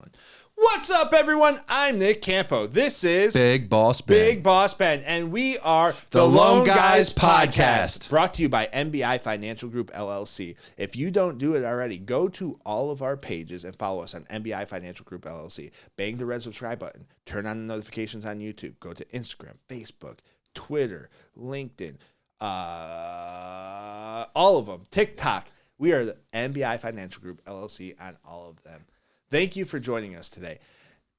one. What's up, everyone? I'm Nick Campo. This is Big Boss Ben. Big Boss Ben, and we are the Lone Guys Podcast. Brought to you by NBI Financial Group LLC. If you don't do it already, go to all of our pages and follow us on NBI Financial Group LLC. Bang the red subscribe button. Turn on the notifications on YouTube. Go to Instagram, Facebook, Twitter, LinkedIn, all of them. TikTok. We are the NBI Financial Group LLC on all of them. Thank you for joining us today.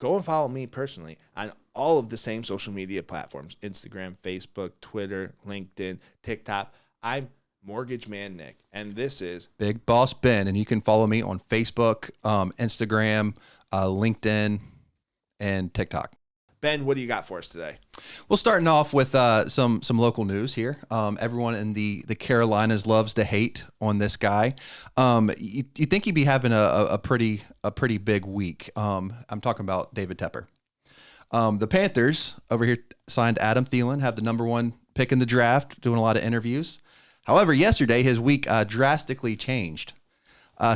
Go and follow me personally on all of the same social media platforms: Instagram, Facebook, Twitter, LinkedIn, TikTok. I'm Mortgage Man Nick, and this is Big Boss Ben, and you can follow me on Facebook, Instagram, LinkedIn, and TikTok. Ben. What do you got for us today? Well, starting off with some local news here. Everyone in the Carolinas loves to hate on this guy. You think he'd be having a pretty big week. I'm talking about David Tepper. The Panthers over here signed Adam Thielen, have the number one pick in the draft, doing a lot of interviews. However, yesterday his week drastically changed.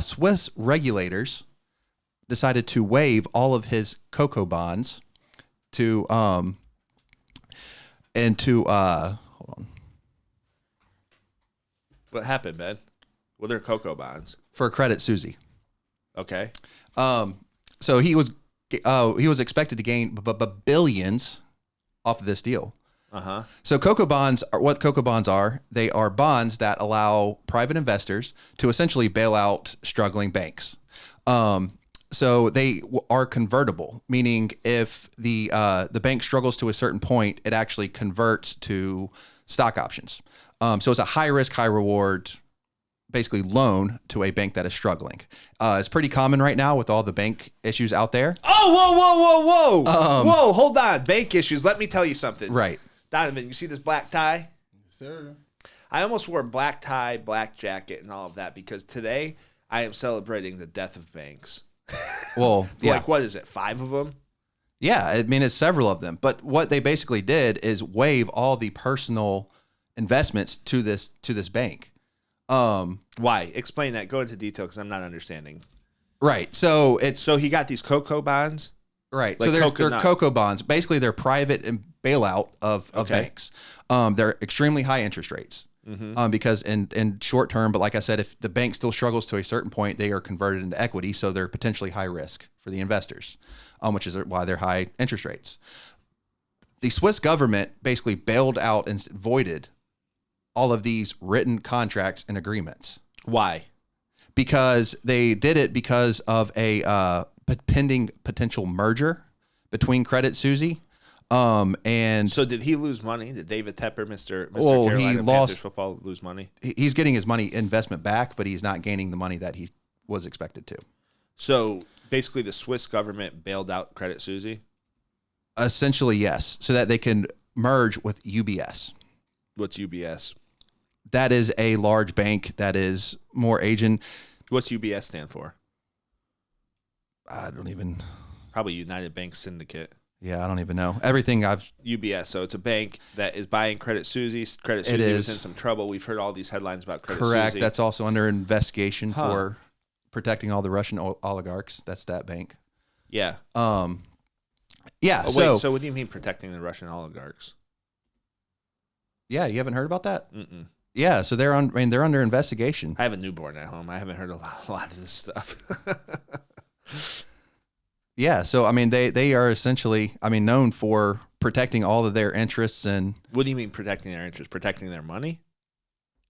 Swiss regulators decided to waive all of his cocoa bonds hold on. What happened, Ben? What are cocoa bonds? For Credit Suisse. Okay. So he was expected to gain billions off of this deal. Uh-huh. So cocoa bonds are what cocoa bonds are. They are bonds that allow private investors to essentially bail out struggling banks. So they are convertible, meaning if the bank struggles to a certain point, it actually converts to stock options. So it's a high risk, high reward, basically loan to a bank that is struggling. It's pretty common right now with all the bank issues out there. Oh, whoa, hold on. Bank issues. Let me tell you something. Right. Donovan, you see this black tie? Yes, sir. I almost wore black tie, black jacket, and all of that because today I am celebrating the death of banks. Well, yeah. Like, what is it, 5 of them? Yeah, I mean, it's several of them. But what they basically did is waive all the personal investments to this bank. Why? Explain that. Go into detail because I'm not understanding. Right. So he got these cocoa bonds? Right. Like so they're cocoa bonds. Basically, they're private and bailout of banks. They're extremely high interest rates. Mm-hmm. Because in short term, but like I said, if the bank still struggles to a certain point, they are converted into equity, so they're potentially high risk for the investors, which is why they're high interest rates. The Swiss government basically bailed out and voided all of these written contracts and agreements. Why? Because they did it because of a pending potential merger between Credit Suisse. And so did he lose money? Did David Tepper, Mr. Carolina Panthers football, lose money? He's getting his money investment back, but he's not gaining the money that he was expected to. So basically the Swiss government bailed out Credit Suisse? Essentially, yes, so that they can merge with UBS. What's UBS? That is a large bank that is more Asian. What's UBS stand for? I don't even. Probably United Bank Syndicate. Yeah, I don't even know. Everything I've... UBS, so it's a bank that is buying Credit Suisse. Credit Suisse was in some trouble. We've heard all these headlines about Credit Suisse. Correct. That's also under investigation for protecting all the Russian oligarchs. That's that bank. Yeah. Yeah. So what do you mean protecting the Russian oligarchs? Yeah, you haven't heard about that? Mm-mm. Yeah, so they're under investigation. I have a newborn at home. I haven't heard a lot of this stuff. Yeah, so I mean, they are essentially, known for protecting all of their interests and. What do you mean protecting their interests? Protecting their money?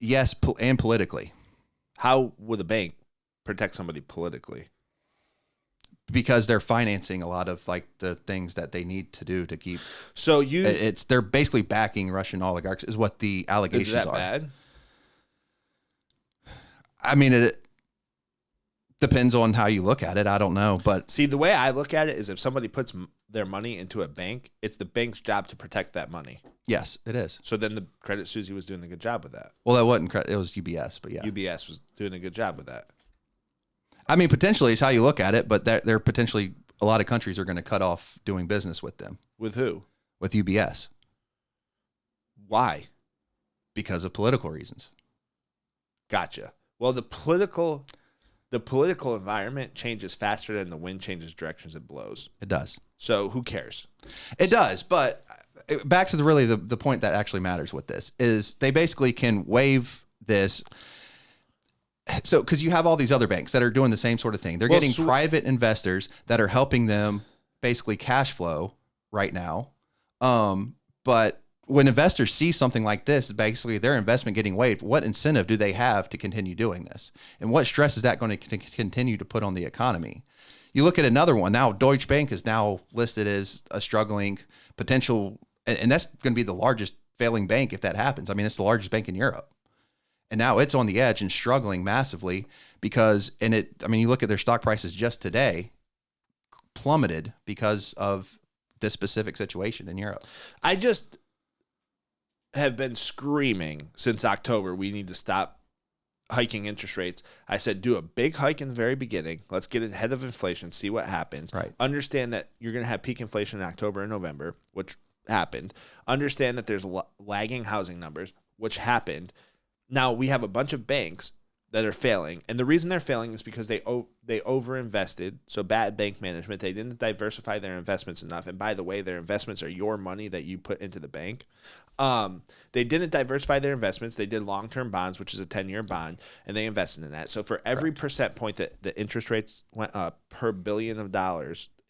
Yes, and politically. How would a bank protect somebody politically? Because they're financing a lot of like the things that they need to do to keep. So they're basically backing Russian oligarchs, is what the allegations are. Is that bad? I mean, it depends on how you look at it. I don't know, but see, the way I look at it is if somebody puts their money into a bank, it's the bank's job to protect that money. Yes, it is. So then the Credit Suisse was doing a good job with that. Well, that wasn't credit; it was UBS, but yeah, UBS was doing a good job with that. I mean, potentially is how you look at it, but they're potentially a lot of countries are going to cut off doing business with them. With who? With UBS. Why? Because of political reasons. Gotcha. Well, the the political environment changes faster than the wind changes directions it blows. It does. So who cares? It does. But back to the point that actually matters with this is they basically can waive this. So, because you have all these other banks that are doing the same sort of thing. They're getting private investors that are helping them basically cash flow right now. But when investors see something like this, basically their investment getting waived, what incentive do they have to continue doing this? And what stress is that going to continue to put on the economy? You look at another one now, Deutsche Bank is now listed as a struggling potential, and that's going to be the largest failing bank if that happens. I mean, it's the largest bank in Europe. And now it's on the edge and struggling massively because, you look at their stock prices just today plummeted because of this specific situation in Europe. I just have been screaming since October, we need to stop hiking interest rates. I said, do a big hike in the very beginning. Let's get ahead of inflation, see what happens. Right. Understand that you're going to have peak inflation in October and November, which happened. Understand that there's lagging housing numbers, which happened. Now we have a bunch of banks that are failing, and the reason they're failing is because they overinvested. So bad bank management. They didn't diversify their investments enough. And by the way, their investments are your money that you put into the bank. They didn't diversify their investments. They did long-term bonds, which is a 10-year bond, and they invested in that. So for every percent point that the interest rates went up per $1 billion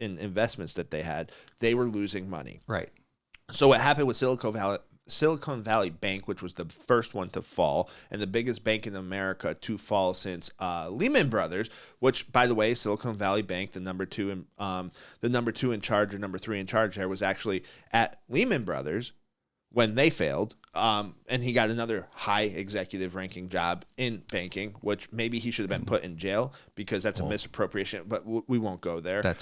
in investments that they had, they were losing money. Right. So what happened with Silicon Valley Bank, which was the first one to fall and the biggest bank in America to fall since Lehman Brothers, which, by the way, Silicon Valley Bank, the number two in charge or number 3 in charge there was actually at Lehman Brothers when they failed, and he got another high executive ranking job in banking, which maybe he should have been put in jail because that's a misappropriation, but we won't go there.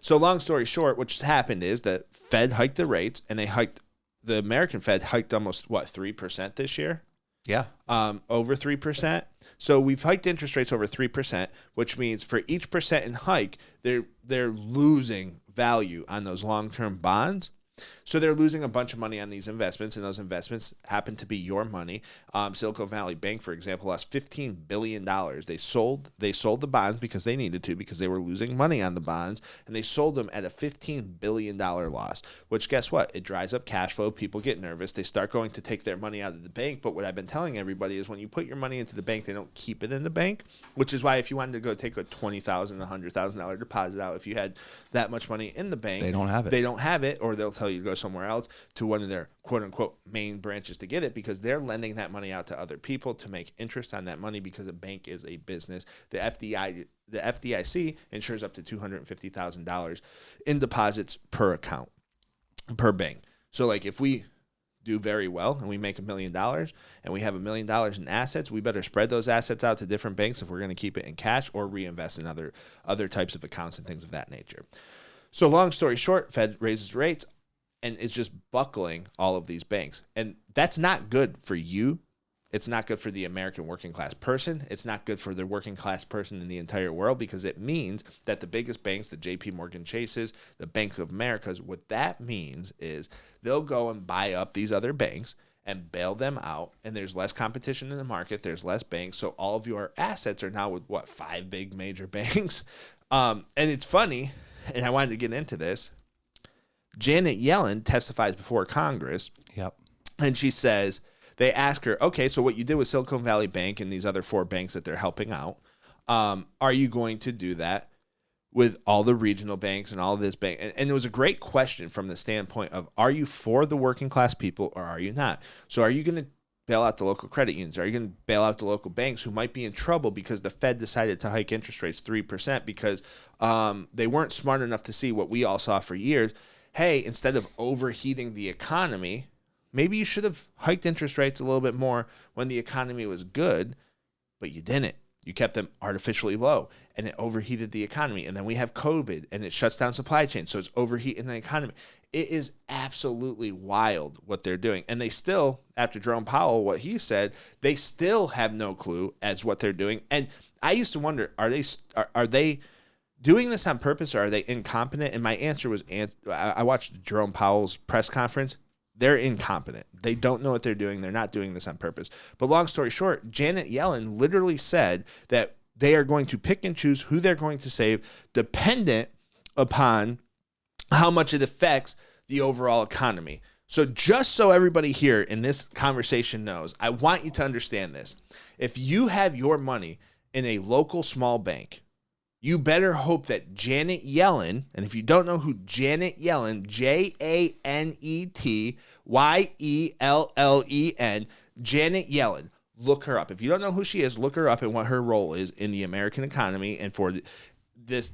So long story short, what's happened is the Fed hiked the rates, and the American Fed hiked almost 3% this year. Yeah. Over 3%. So we've hiked interest rates over 3%, which means for each percent in hike, they're losing value on those long-term bonds. So they're losing a bunch of money on these investments, and those investments happen to be your money. Silicon Valley Bank, for example, lost $15 billion. They sold the bonds because they needed to, because they were losing money on the bonds, and they sold them at a $15 billion loss, which guess what? It dries up cash flow. People get nervous. They start going to take their money out of the bank. But what I've been telling everybody is when you put your money into the bank, they don't keep it in the bank, which is why if you wanted to go take a $20,000, $100,000 deposit out, if you had that much money in the bank, they don't have it. They don't have it, or they'll tell you to go somewhere else to one of their quote unquote main branches to get it, because they're lending that money out to other people to make interest on that money, because a bank is a business. The FDIC insures up to $250,000 in deposits per account, per bank. So like if we do very well and we make $1 million and we have $1 million in assets, we better spread those assets out to different banks if we're going to keep it in cash or reinvest in other types of accounts and things of that nature. So long story short, Fed raises rates, and it's just buckling all of these banks. And that's not good for you. It's not good for the American working class person. It's not good for the working class person in the entire world, because it means that the biggest banks, the JP Morgan Chases, the Bank of Americas, what that means is they'll go and buy up these other banks and bail them out, and there's less competition in the market. There's less banks. So all of your assets are now with 5 big major banks. And it's funny, and I wanted to get into this. Janet Yellen testifies before Congress. Yep. And she says, they ask her, okay, so what you did with Silicon Valley Bank and these other 4 banks that they're helping out, are you going to do that with all the regional banks and all of this bank? And it was a great question from the standpoint of, are you for the working class people or are you not? So are you going to bail out the local credit unions? Are you going to bail out the local banks who might be in trouble because the Fed decided to hike interest rates 3% because they weren't smart enough to see what we all saw for years? Hey, instead of overheating the economy, maybe you should have hiked interest rates a little bit more when the economy was good, but you didn't. You kept them artificially low, and it overheated the economy. And then we have COVID, and it shuts down supply chain, so it's overheating the economy. It is absolutely wild what they're doing. And they still, after Jerome Powell, what he said, they still have no clue as what they're doing. And I used to wonder, are they doing this on purpose, or are they incompetent? And my answer was, I watched Jerome Powell's press conference. They're incompetent. They don't know what they're doing. They're not doing this on purpose. But long story short, Janet Yellen literally said that they are going to pick and choose who they're going to save dependent upon how much it affects the overall economy. So just so everybody here in this conversation knows, I want you to understand this. If you have your money in a local small bank, you better hope that Janet Yellen, and if you don't know who Janet Yellen, JanetYellen, Janet Yellen, look her up. If you don't know who she is, look her up and what her role is in the American economy and for this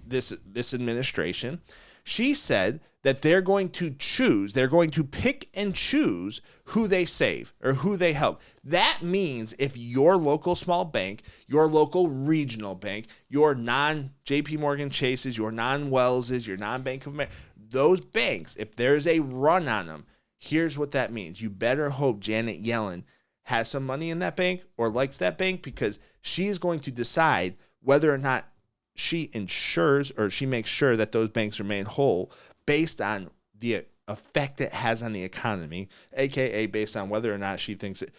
administration. She said that they're going to pick and choose who they save or who they help. That means if your local small bank, your local regional bank, your non-JP Morgan Chases, your non-Wellses, your non-Bank of America, those banks, if there's a run on them, here's what that means. You better hope Janet Yellen has some money in that bank or likes that bank, because she is going to decide whether or not she ensures or she makes sure that those banks remain whole based on the effect it has on the economy, aka based on whether or not she thinks it.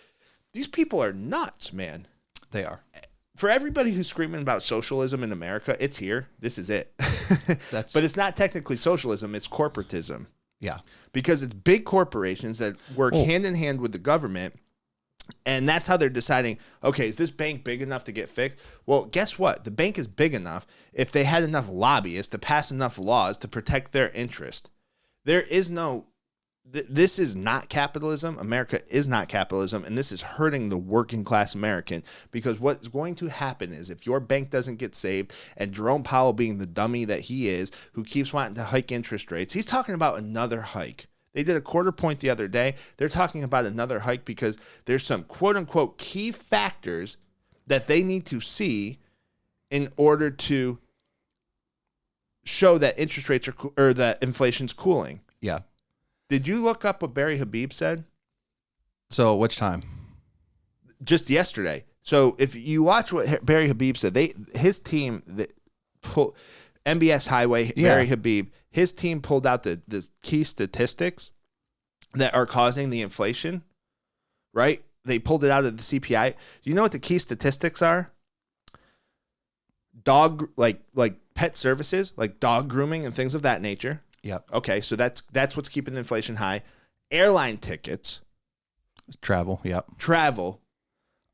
These people are nuts, man. They are. For everybody who's screaming about socialism in America, it's here. This is it. But it's not technically socialism, it's corporatism. Yeah. Because it's big corporations that work hand in hand with the government. And that's how they're deciding, okay, is this bank big enough to get fixed? Well, guess what? The bank is big enough if they had enough lobbyists to pass enough laws to protect their interest. There is no, this is not capitalism. America is not capitalism. And this is hurting the working class American, because what's going to happen is if your bank doesn't get saved, and Jerome Powell being the dummy that he is, who keeps wanting to hike interest rates, he's talking about another hike. They did a 1/4 point the other day. They're talking about another hike because there's some quote unquote key factors that they need to see in order to show that interest rates are or that inflation's cooling. Yeah. Did you look up what Barry Habib said? So which time? Just yesterday. So if you watch what Barry Habib said, his team that pulled MBS Highway, Barry Habib, his team pulled out the key statistics that are causing the inflation, right? They pulled it out of the CPI. Do you know what the key statistics are? Dog, like pet services, like dog grooming and things of that nature. Yep. Okay, so that's what's keeping inflation high. Airline tickets. Travel, yep. Travel.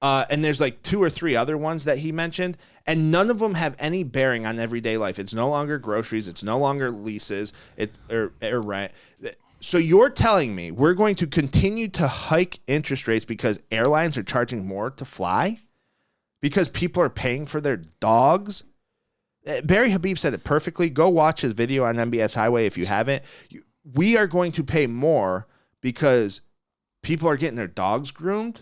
And there's like 2 or 3 other ones that he mentioned, and none of them have any bearing on everyday life. It's no longer groceries. It's no longer leases or rent. So you're telling me we're going to continue to hike interest rates because airlines are charging more to fly? Because people are paying for their dogs? Barry Habib said it perfectly. Go watch his video on MBS Highway if you haven't. We are going to pay more because people are getting their dogs groomed?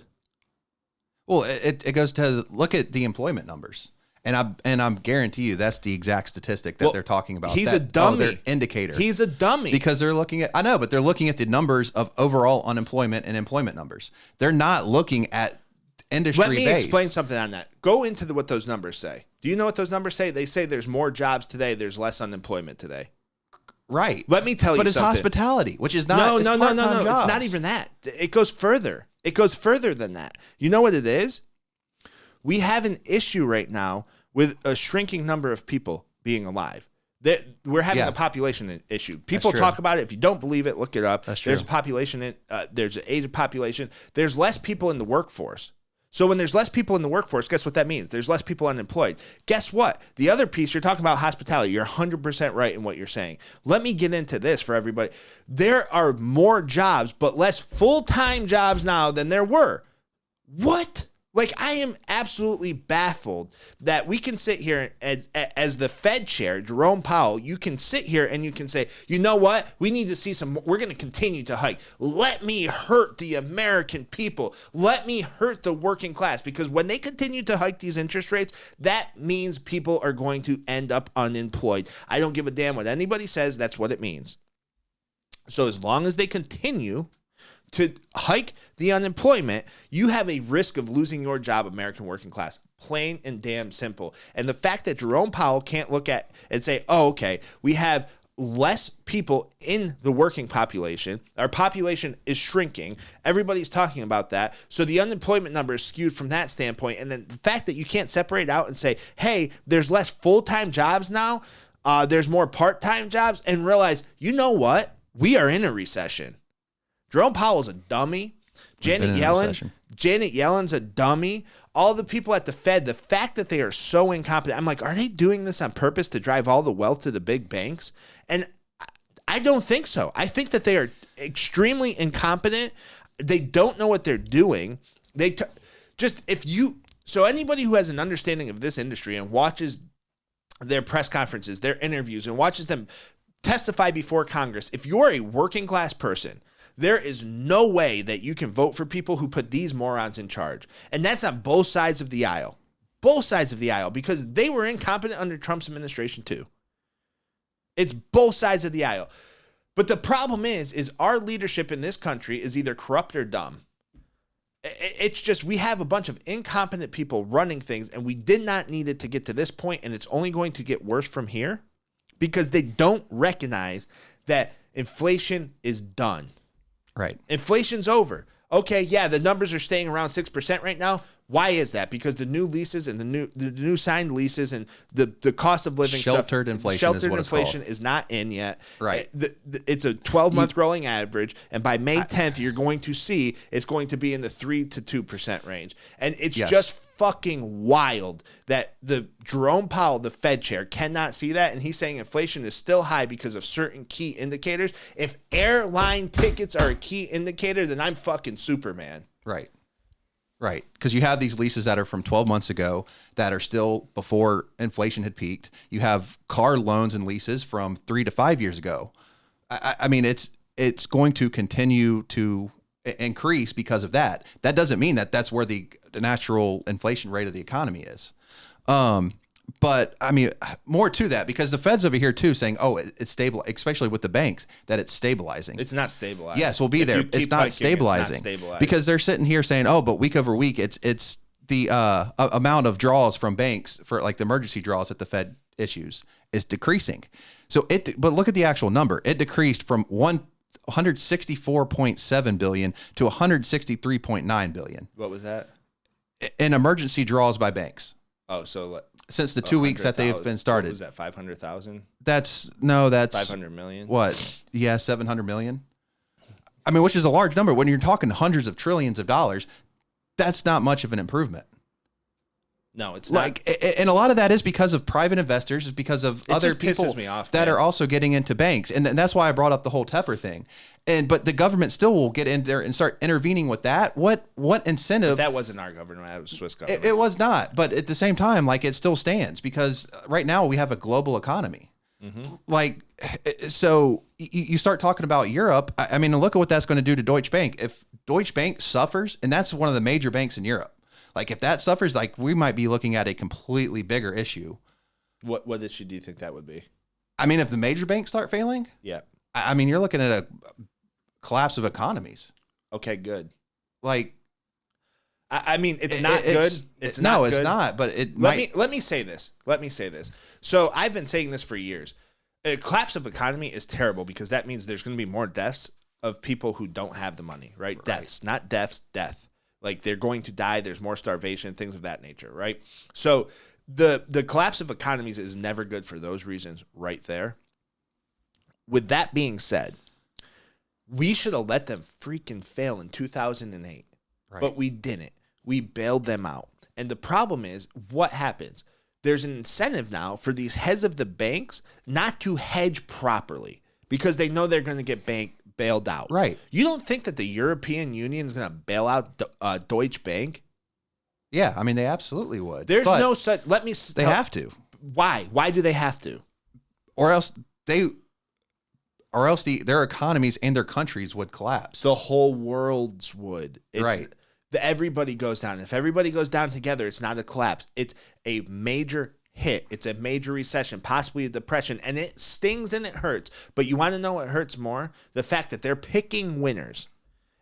Well, it goes to look at the employment numbers, and I'm guarantee you that's the exact statistic that they're talking about. He's a dummy. Their indicator. He's a dummy because they're looking at. I know, but they're looking at the numbers of overall unemployment and employment numbers. They're not looking at industry. Let me explain something on that. Go into what those numbers say. Do you know what those numbers say? They say there's more jobs today. There's less unemployment today. Right. Let me tell you something. But it's hospitality, which is not. No. Jobs. It's not even that. It goes further. It goes further than that. You know what it is? We have an issue right now with a shrinking number of people being alive. We're having a population issue. People talk about it. If you don't believe it, look it up. That's true. There's a population. There's an age of population. There's less people in the workforce. So when there's less people in the workforce, guess what that means? There's less people unemployed. Guess what? The other piece, you're talking about hospitality. You're 100% right in what you're saying. Let me get into this for everybody. There are more jobs, but less full-time jobs now than there were. What? Like, I am absolutely baffled that we can sit here as the Fed chair, Jerome Powell, you can sit here and you can say, you know what? We need to see some, we're going to continue to hike. Let me hurt the American people. Let me hurt the working class, because when they continue to hike these interest rates, that means people are going to end up unemployed. I don't give a damn what anybody says. That's what it means. So as long as they continue to hike the unemployment, you have a risk of losing your job, American working class. Plain and damn simple. And the fact that Jerome Powell can't look at and say, oh, okay, we have less people in the working population. Our population is shrinking. Everybody's talking about that. So the unemployment number is skewed from that standpoint. And then the fact that you can't separate out and say, hey, there's less full-time jobs now, there's more part-time jobs, and realize, you know what? We are in a recession. Jerome Powell's a dummy. Janet Yellen's a dummy. All the people at the Fed, the fact that they are so incompetent, I'm like, are they doing this on purpose to drive all the wealth to the big banks? And I don't think so. I think that they are extremely incompetent. They don't know what they're doing. So anybody who has an understanding of this industry and watches their press conferences, their interviews, and watches them testify before Congress, if you're a working class person, there is no way that you can vote for people who put these morons in charge. And that's on both sides of the aisle. Both sides of the aisle, because they were incompetent under Trump's administration too. It's both sides of the aisle. But the problem is our leadership in this country is either corrupt or dumb. It's just, we have a bunch of incompetent people running things, and we did not need it to get to this point, and it's only going to get worse from here because they don't recognize that inflation is done. Right. Inflation's over. Okay, yeah, the numbers are staying around 6% right now. Why is that? Because the new leases and the new signed leases and the cost of living sheltered inflation is not in yet. Right. It's a 12-month rolling average, and by May 10th, you're going to see it's going to be in the 3 to 2% range. And it's just fucking wild that the Jerome Powell, the Fed chair, cannot see that, and he's saying inflation is still high because of certain key indicators. If airline tickets are a key indicator, then I'm fucking Superman. Right. Right. Because you have these leases that are from 12 months ago that are still before inflation had peaked. You have car loans and leases from 3 to 5 years ago. I mean, it's going to continue to increase because of that. That doesn't mean that that's where the natural inflation rate of the economy is. But I mean, more to that, because the Fed's over here too saying, oh, it's stable, especially with the banks, that it's stabilizing. It's not stabilized. Yes, we'll be there. It's not stabilizing because they're sitting here saying, oh, but week over week, it's the amount of draws from banks for like the emergency draws that the Fed issues is decreasing. So but look at the actual number. It decreased from 164.7 billion to 163.9 billion. What was that? In emergency draws by banks. Oh, so since the 2 weeks that they've been started. What was that, 500,000? That's 500 million. What? Yeah, 700 million. I mean, which is a large number. When you're talking hundreds of trillions of dollars, that's not much of an improvement. No, it's not. And a lot of that is because of private investors, is because of other people that are also getting into banks. And that's why I brought up the whole Tepper thing. But the government still will get in there and start intervening with that. What incentive? But that wasn't our government. That was Swiss government. It was not. But at the same time, like, it still stands because right now we have a global economy. Mm-hmm. Like, so you start talking about Europe. I mean, look at what that's going to do to Deutsche Bank. If Deutsche Bank suffers, and that's one of the major banks in Europe, like, if that suffers, like, we might be looking at a completely bigger issue. What issue do you think that would be? I mean, if the major banks start failing, yeah. I mean, you're looking at a collapse of economies. Okay, good. Like, I mean, it's not good. It's not good. It's not. But let me say this. So I've been saying this for years. A collapse of economy is terrible because that means there's going to be more deaths of people who don't have the money, right? Deaths, not deaths, death. Like, they're going to die. There's more starvation, things of that nature, right? So the collapse of economies is never good for those reasons right there. With that being said, we should have let them freaking fail in 2008, but we didn't. We bailed them out. And the problem is, what happens? There's an incentive now for these heads of the banks not to hedge properly because they know they're going to get bailed out. Right. You don't think that the European Union is going to bail out Deutsche Bank? Yeah, I mean, they absolutely would. There's no such. They have to. Why? Why do they have to? Or else their economies and their countries would collapse. The whole world's would. Right. Everybody goes down. If everybody goes down together, it's not a collapse. It's a major hit. It's a major recession, possibly a depression, and it stings and it hurts. But you want to know what hurts more? The fact that they're picking winners.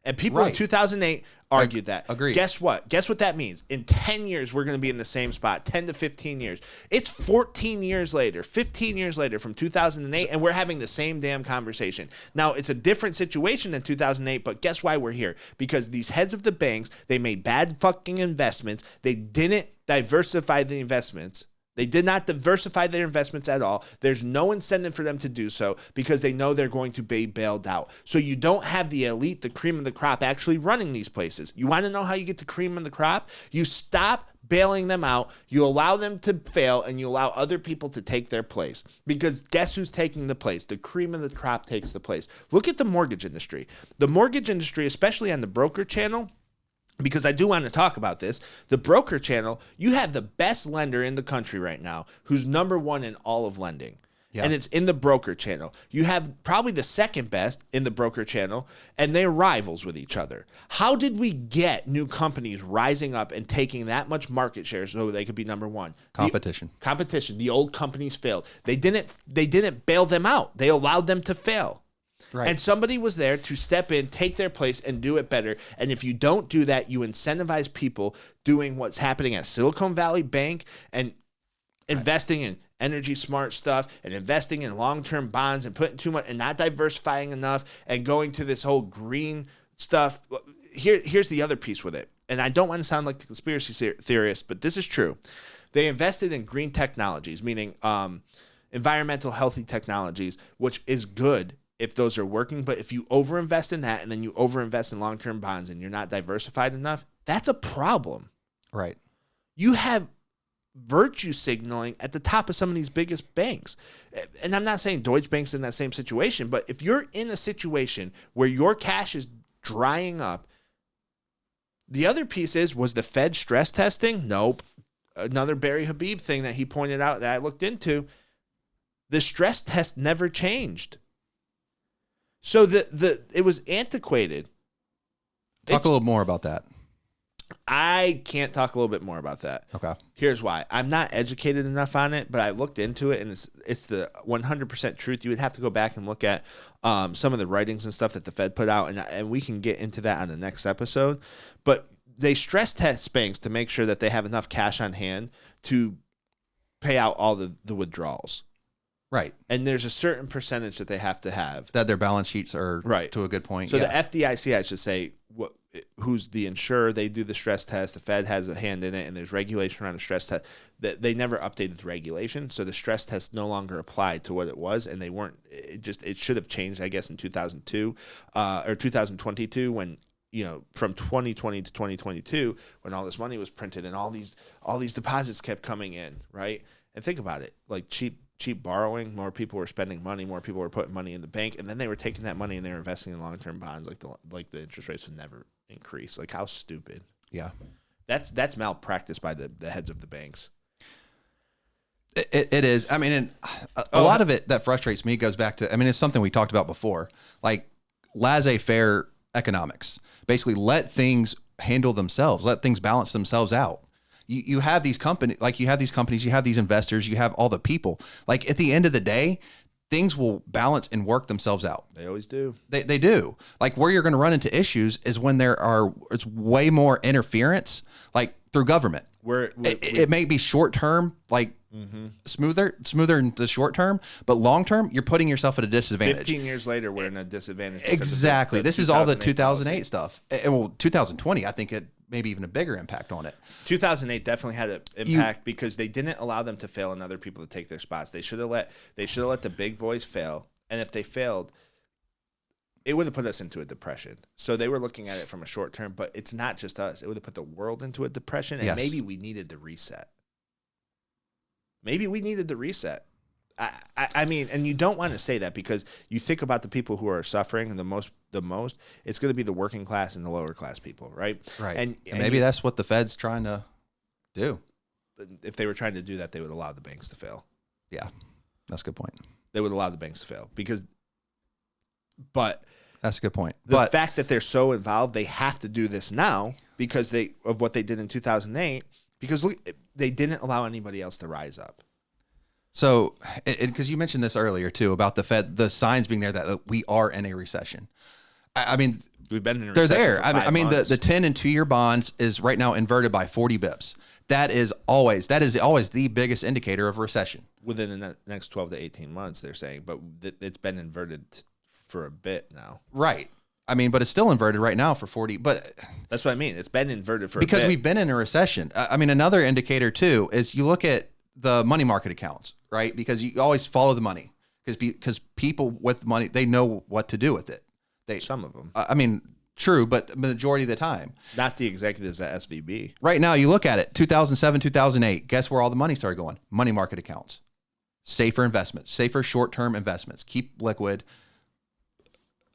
And people in Right. 2008 argued that. Agreed. Guess what? Guess what that means? In 10 years, we're going to be in the same spot, 10 to 15 years. It's 14 years later, 15 years later from 2008, and we're having the same damn conversation. Now, it's a different situation than 2008, but guess why we're here? Because these heads of the banks, they made bad fucking investments. They didn't diversify the investments. They did not diversify their investments at all. There's no incentive for them to do so because they know they're going to be bailed out. So you don't have the elite, the cream of the crop, actually running these places. You want to know how you get the cream of the crop? You stop bailing them out, you allow them to fail, and you allow other people to take their place. Because guess who's taking the place? The cream of the crop takes the place. Look at the mortgage industry. The mortgage industry, especially on the broker channel, because I do want to talk about this, the broker channel, you have the best lender in the country right now who's number one in all of lending. Yeah. And it's in the broker channel. You have probably the second best in the broker channel, and they're rivals with each other. How did we get new companies rising up and taking that much market share so they could be number one? Competition. Competition. The old companies failed. They didn't bail them out. They allowed them to fail. Right. And somebody was there to step in, take their place, and do it better. And if you don't do that, you incentivize people doing what's happening at Silicon Valley Bank and investing in energy smart stuff and investing in long-term bonds and putting too much and not diversifying enough and going to this whole green stuff. Here's the other piece with it. And I don't want to sound like a conspiracy theorist, but this is true. They invested in green technologies, meaning environmental healthy technologies, which is good if those are working. But if you overinvest in that and then you overinvest in long-term bonds and you're not diversified enough, that's a problem. Right. You have virtue signaling at the top of some of these biggest banks. And I'm not saying Deutsche Bank's in that same situation, but if you're in a situation where your cash is drying up, the other piece was the Fed stress testing? Nope. Another Barry Habib thing that he pointed out that I looked into, the stress test never changed. So it was antiquated. Talk a little more about that. I can't talk a little bit more about that. Okay. Here's why. I'm not educated enough on it, but I looked into it, and it's the 100% truth. You would have to go back and look at some of the writings and stuff that the Fed put out, and we can get into that on the next episode. But they stress test banks to make sure that they have enough cash on hand to pay out all the withdrawals. Right. And there's a certain percentage that they have to have. That their balance sheets are right to a good point. So the FDIC, I should say, who's the insurer, they do the stress test. The Fed has a hand in it, and there's regulation around the stress test. They never updated the regulation, so the stress test no longer applied to what it was, and they weren't. It should have changed, I guess, in 2002 or 2022 when, from 2020 to 2022 when all this money was printed and all these deposits kept coming in, right? And think about it, like cheap borrowing, more people were spending money, more people were putting money in the bank, and then they were taking that money and they were investing in long-term bonds, like the interest rates would never increase. Like, how stupid. Yeah. That's malpractice by the heads of the banks. It is. I mean, and a lot of it that frustrates me goes back to, it's something we talked about before, like laissez-faire economics. Basically, let things handle themselves, let things balance themselves out. You have these companies, you have these investors, you have all the people. Like, at the end of the day, things will balance and work themselves out. They always do. They do. Like, where you're going to run into issues is when it's way more interference, like through government. It may be short term, smoother in the short term, but long term, you're putting yourself at a disadvantage. 15 years later, we're in a disadvantage. Exactly. This is all the 2008 stuff. Well, 2020, I think it maybe even a bigger impact on it. 2008 definitely had an impact because they didn't allow them to fail and other people to take their spots. They should have let the big boys fail, and if they failed, it would have put us into a depression. So they were looking at it from a short term, but it's not just us. It would have put the world into a depression, and maybe we needed the reset. I mean, and you don't want to say that because you think about the people who are suffering the most, it's going to be the working class and the lower class people, right? Right. And maybe that's what the Fed's trying to do. If they were trying to do that, they would allow the banks to fail. Yeah, that's a good point. They would allow the banks to fail but that's a good point. The fact that they're so involved, they have to do this now because of what they did in 2008, because look, they didn't allow anybody else to rise up. So, because you mentioned this earlier too about the Fed, the signs being there that we are in a recession. I mean, We've been in a They're recession there. for 5 I mean, months. the 10 and 2 year bonds is right now inverted by 40 bips. That is always the biggest indicator of recession. Within the next 12 to 18 months, they're saying, but it's been inverted for a bit now. Right. I mean, but it's still inverted right now for 40. But that's what I mean. It's been inverted for because a bit. we've been in a recession. I mean, another indicator too is you look at the money market accounts, right? Because you always follow the money because people with money, they know what to do with it. Some of them. I mean, true, but majority of the time. Not the executives at SVB. Right now, you look at it, 2007, 2008, guess where all the money started going? Money market accounts. Safer investments, safer short-term investments, keep liquid,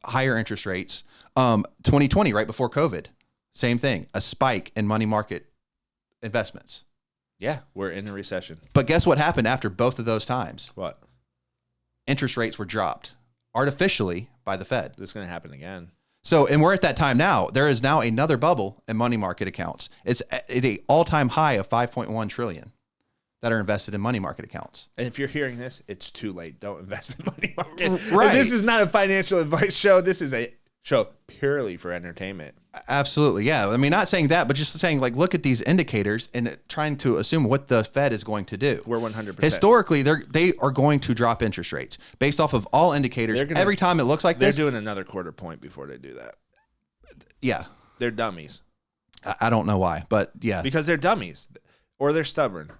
higher interest rates. 2020, right before COVID, same thing, a spike in money market investments. Yeah, we're in a recession. But guess what happened after both of those times? What? Interest rates were dropped artificially by the Fed. This is going to happen again. So, and we're at that time now. There is now another bubble in money market accounts. It's at an all-time high of 5.1 trillion that are invested in money market accounts. And if you're hearing this, it's too late. Don't invest in money market. Right. And this is not a financial advice show. This is a show purely for entertainment. Absolutely. Yeah. I mean, not saying that, but just saying, like, look at these indicators and trying to assume what the Fed is going to do. We're 100%. Historically, they are going to drop interest rates based off of all indicators. Every time it looks like they're this. They're doing another quarter point before they do that. Yeah. They're dummies. I don't know why, but yeah. Because they're dummies or they're stubborn.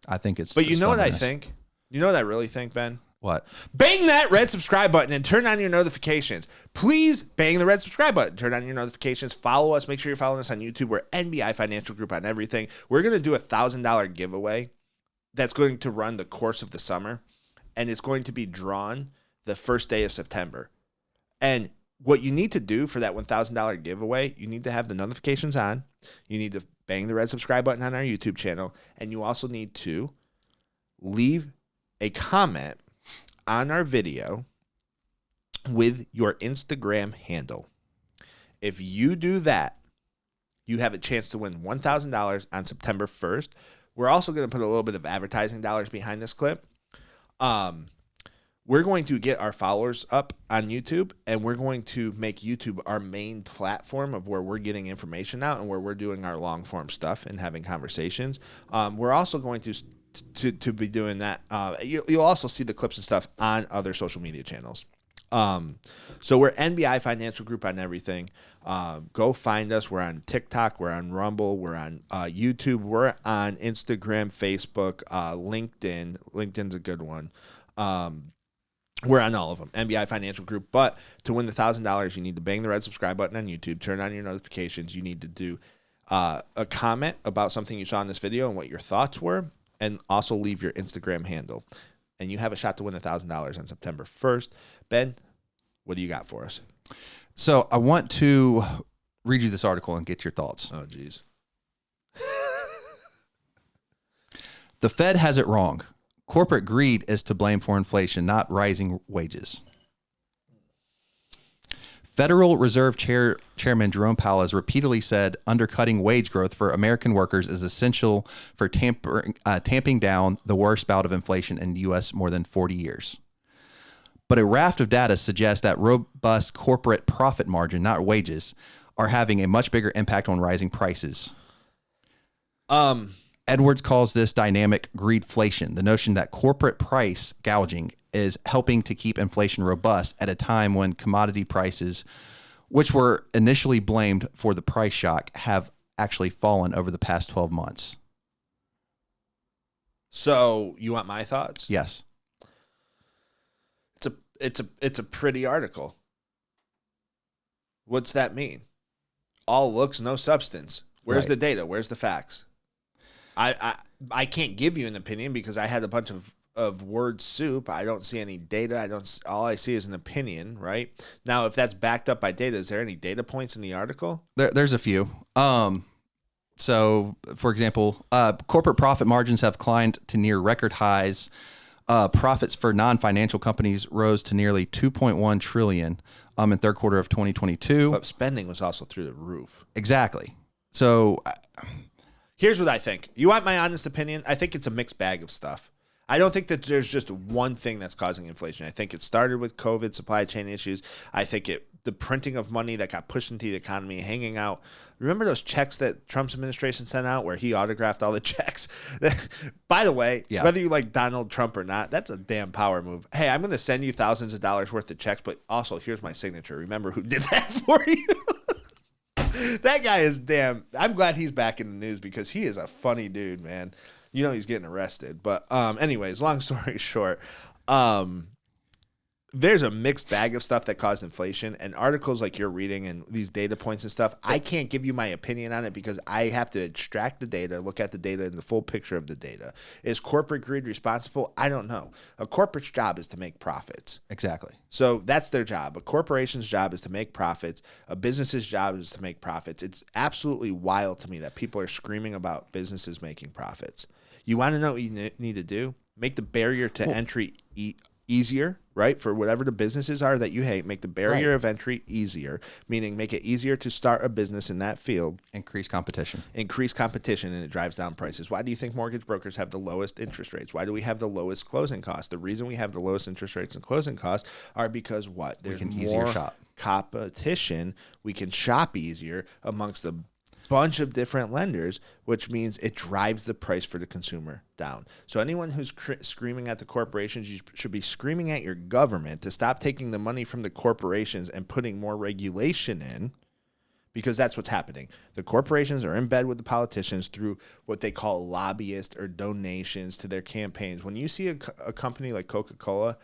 I think it's. But you know what I think? You know what I really think, Ben? What? Bang that red subscribe button and turn on your notifications. Please bang the red subscribe button. Turn on your notifications. Follow us. Make sure you're following us on YouTube. We're NBI Financial Group on everything. We're going to do a $1,000 giveaway that's going to run the course of the summer, and it's going to be drawn the first day of September. And what you need to do for that $1,000 giveaway, you need to have the notifications on. You need to bang the red subscribe button on our YouTube channel, and you also need to leave a comment on our video with your Instagram handle. If you do that, you have a chance to win $1,000 on September 1st. We're also going to put a little bit of advertising dollars behind this clip. We're going to get our followers up on YouTube, and we're going to make YouTube our main platform of where we're getting information out and where we're doing our long form stuff and having conversations. We're also going to be doing that. You'll also see the clips and stuff on other social media channels. So we're NBI Financial Group on everything. Go find us. We're on TikTok. We're on Rumble. We're on YouTube. We're on Instagram, Facebook, LinkedIn. LinkedIn's a good one. We're on all of them, NBI Financial Group. But to win the $1,000, you need to bang the red subscribe button on YouTube, turn on your notifications. You need to do a comment about something you saw in this video and what your thoughts were, and also leave your Instagram handle. And you have a shot to win $1,000 on September 1st. Ben, what do you got for us? So I want to read you this article and get your thoughts. Oh, geez. The Fed has it wrong. Corporate greed is to blame for inflation, not rising wages. Federal Reserve Chairman Jerome Powell has repeatedly said undercutting wage growth for American workers is essential for tamping down the worst bout of inflation in the U.S. more than 40 years. But a raft of data suggests that robust corporate profit margin, not wages, are having a much bigger impact on rising prices. Edwards calls this dynamic greedflation, the notion that corporate price gouging is helping to keep inflation robust at a time when commodity prices, which were initially blamed for the price shock, have actually fallen over the past 12 months. So you want my thoughts? Yes. It's a pretty article. What's that mean? All looks, no substance. Where's the data? Where's the facts? I can't give you an opinion because I had a bunch of word soup. I don't see any data. All I see is an opinion, right? Now, if that's backed up by data, is there any data points in the article? There's a few. So, for example, corporate profit margins have climbed to near record highs. Profits for non-financial companies rose to nearly $2.1 trillion in third quarter of 2022. But spending was also through the roof. Exactly. So, here's what I think. You want my honest opinion? I think it's a mixed bag of stuff. I don't think that there's just one thing that's causing inflation. I think it started with COVID, supply chain issues. I think the printing of money that got pushed into the economy, hanging out. Remember those checks that Trump's administration sent out where he autographed all the checks? By the way, whether you like Donald Trump or not, that's a damn power move. Hey, I'm going to send you thousands of dollars worth of checks, but also here's my signature. Remember who did that for you? That guy is damn. I'm glad he's back in the news because he is a funny dude, man. You know he's getting arrested. But anyways, long story short, there's a mixed bag of stuff that caused inflation, and articles like you're reading and these data points and stuff, I can't give you my opinion on it because I have to extract the data, look at the data and the full picture of the data. Is corporate greed responsible? I don't know. A corporate's job is to make profits. Exactly. So that's their job. A corporation's job is to make profits. A business's job is to make profits. It's absolutely wild to me that people are screaming about businesses making profits. You want to know what you need to do? Make the barrier to entry easier, right? For whatever the businesses are that you hate, make the barrier of entry easier, meaning make it easier to start a business in that field. Increase competition. Increase competition, and it drives down prices. Why do you think mortgage brokers have the lowest interest rates? Why do we have the lowest closing costs? The reason we have the lowest interest rates and closing costs are because what? There's more competition. We can shop easier amongst the bunch of different lenders, which means it drives the price for the consumer down. So anyone who's screaming at the corporations, you should be screaming at your government to stop taking the money from the corporations and putting more regulation in, because that's what's happening. The corporations are in bed with the politicians through what they call lobbyists or donations to their campaigns. When you see a company like Coca-Cola,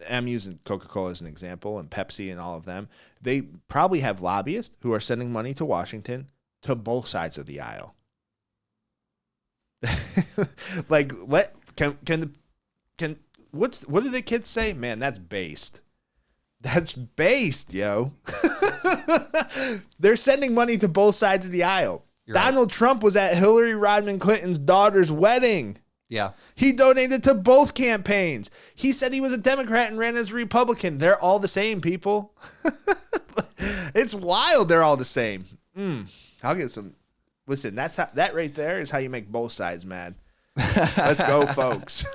I'm using Coca-Cola as an example, and Pepsi and all of them, they probably have lobbyists who are sending money to Washington to both sides of the aisle. Like, what do the kids say? Man, that's based. That's based, yo. They're sending money to both sides of the aisle. Donald Trump was at Hillary Rodham Clinton's daughter's wedding. Yeah. He donated to both campaigns. He said he was a Democrat and ran as a Republican. They're all the same, people. It's wild. They're all the same. I'll get some. Listen, that right there is how you make both sides mad. Let's go, folks.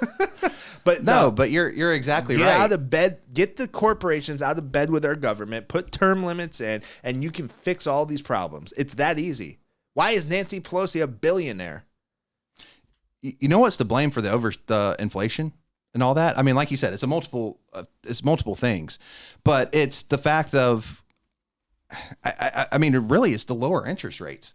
But but you're exactly right. Get out of bed. Get the corporations out of bed with our government. Put term limits in, and you can fix all these problems. It's that easy. Why is Nancy Pelosi a billionaire? You know what's to blame for the inflation and all that? I mean, like you said, it's multiple things, but it's the fact of. I mean, really, it's the lower interest rates.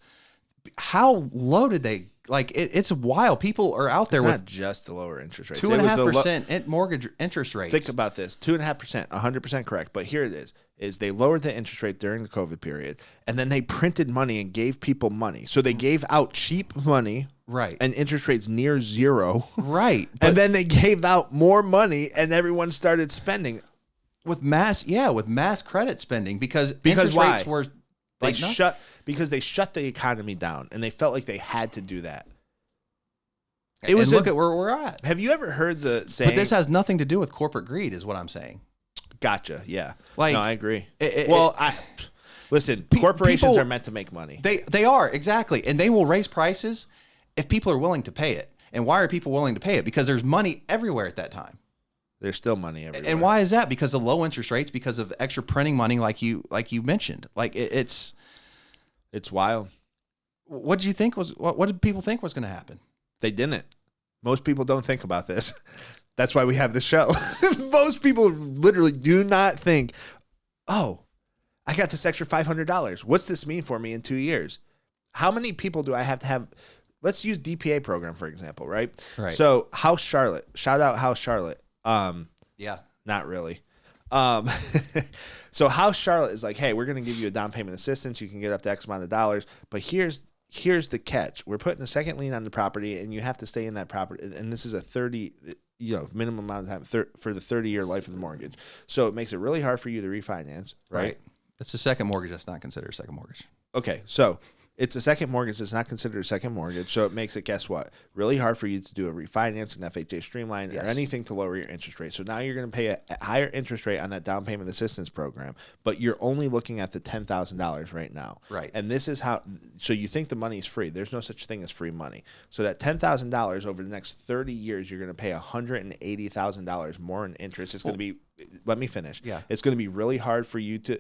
How low did they it's wild. People are out there it's with not just the lower interest rates. 2.5% mortgage interest rates. Think about this: 2.5%, 100% correct. But here it is they lowered the interest rate during the COVID period, and then they printed money and gave people money. So they gave out cheap money, right, and interest rates near zero, right, and then they gave out more money, and everyone started spending. With mass credit spending because interest why? Rates were because they shut the economy down and they felt like they had to do that. Look at where we're at. Have you ever heard the saying? But this has nothing to do with corporate greed, is what I'm saying. Gotcha. Yeah. No, I agree. Listen. Corporations are meant to make money. They are, exactly, and they will raise prices if people are willing to pay it. And why are people willing to pay it? Because there's money everywhere at that time. There's still money everywhere. And why is that? Because of low interest rates, because of extra printing money, like you mentioned. It's wild. What did you think what did people think was going to happen? They didn't. Most people don't think about this. That's why we have this show. Most people literally do not think, oh, I got this extra $500. What's this mean for me in 2 years? How many people do I have to have? Let's use DPA program, for example, right? Right. So House Charlotte, shout out House Charlotte. Yeah, not really. So House Charlotte is like, hey, we're going to give you a down payment assistance. You can get up to X amount of dollars, but here's the catch. We're putting a second lien on the property, and you have to stay in that property. And this is a 30, minimum amount of time for the 30-year life of the mortgage. So it makes it really hard for you to refinance, right? That's the second mortgage. That's not considered a second mortgage. Okay, so It's a second mortgage. It's not considered a second mortgage. So it makes it, guess what? Really hard for you to do a refinance, an FHA streamline, or anything to lower your interest rate. So now you're going to pay a higher interest rate on that down payment assistance program, but you're only looking at the $10,000 right now. Right. And this is how, so you think the money is free. There's no such thing as free money. So that $10,000 over the next 30 years, you're going to pay $180,000 more in interest. It's going to be, let me finish. Yeah. It's going to be really hard for you to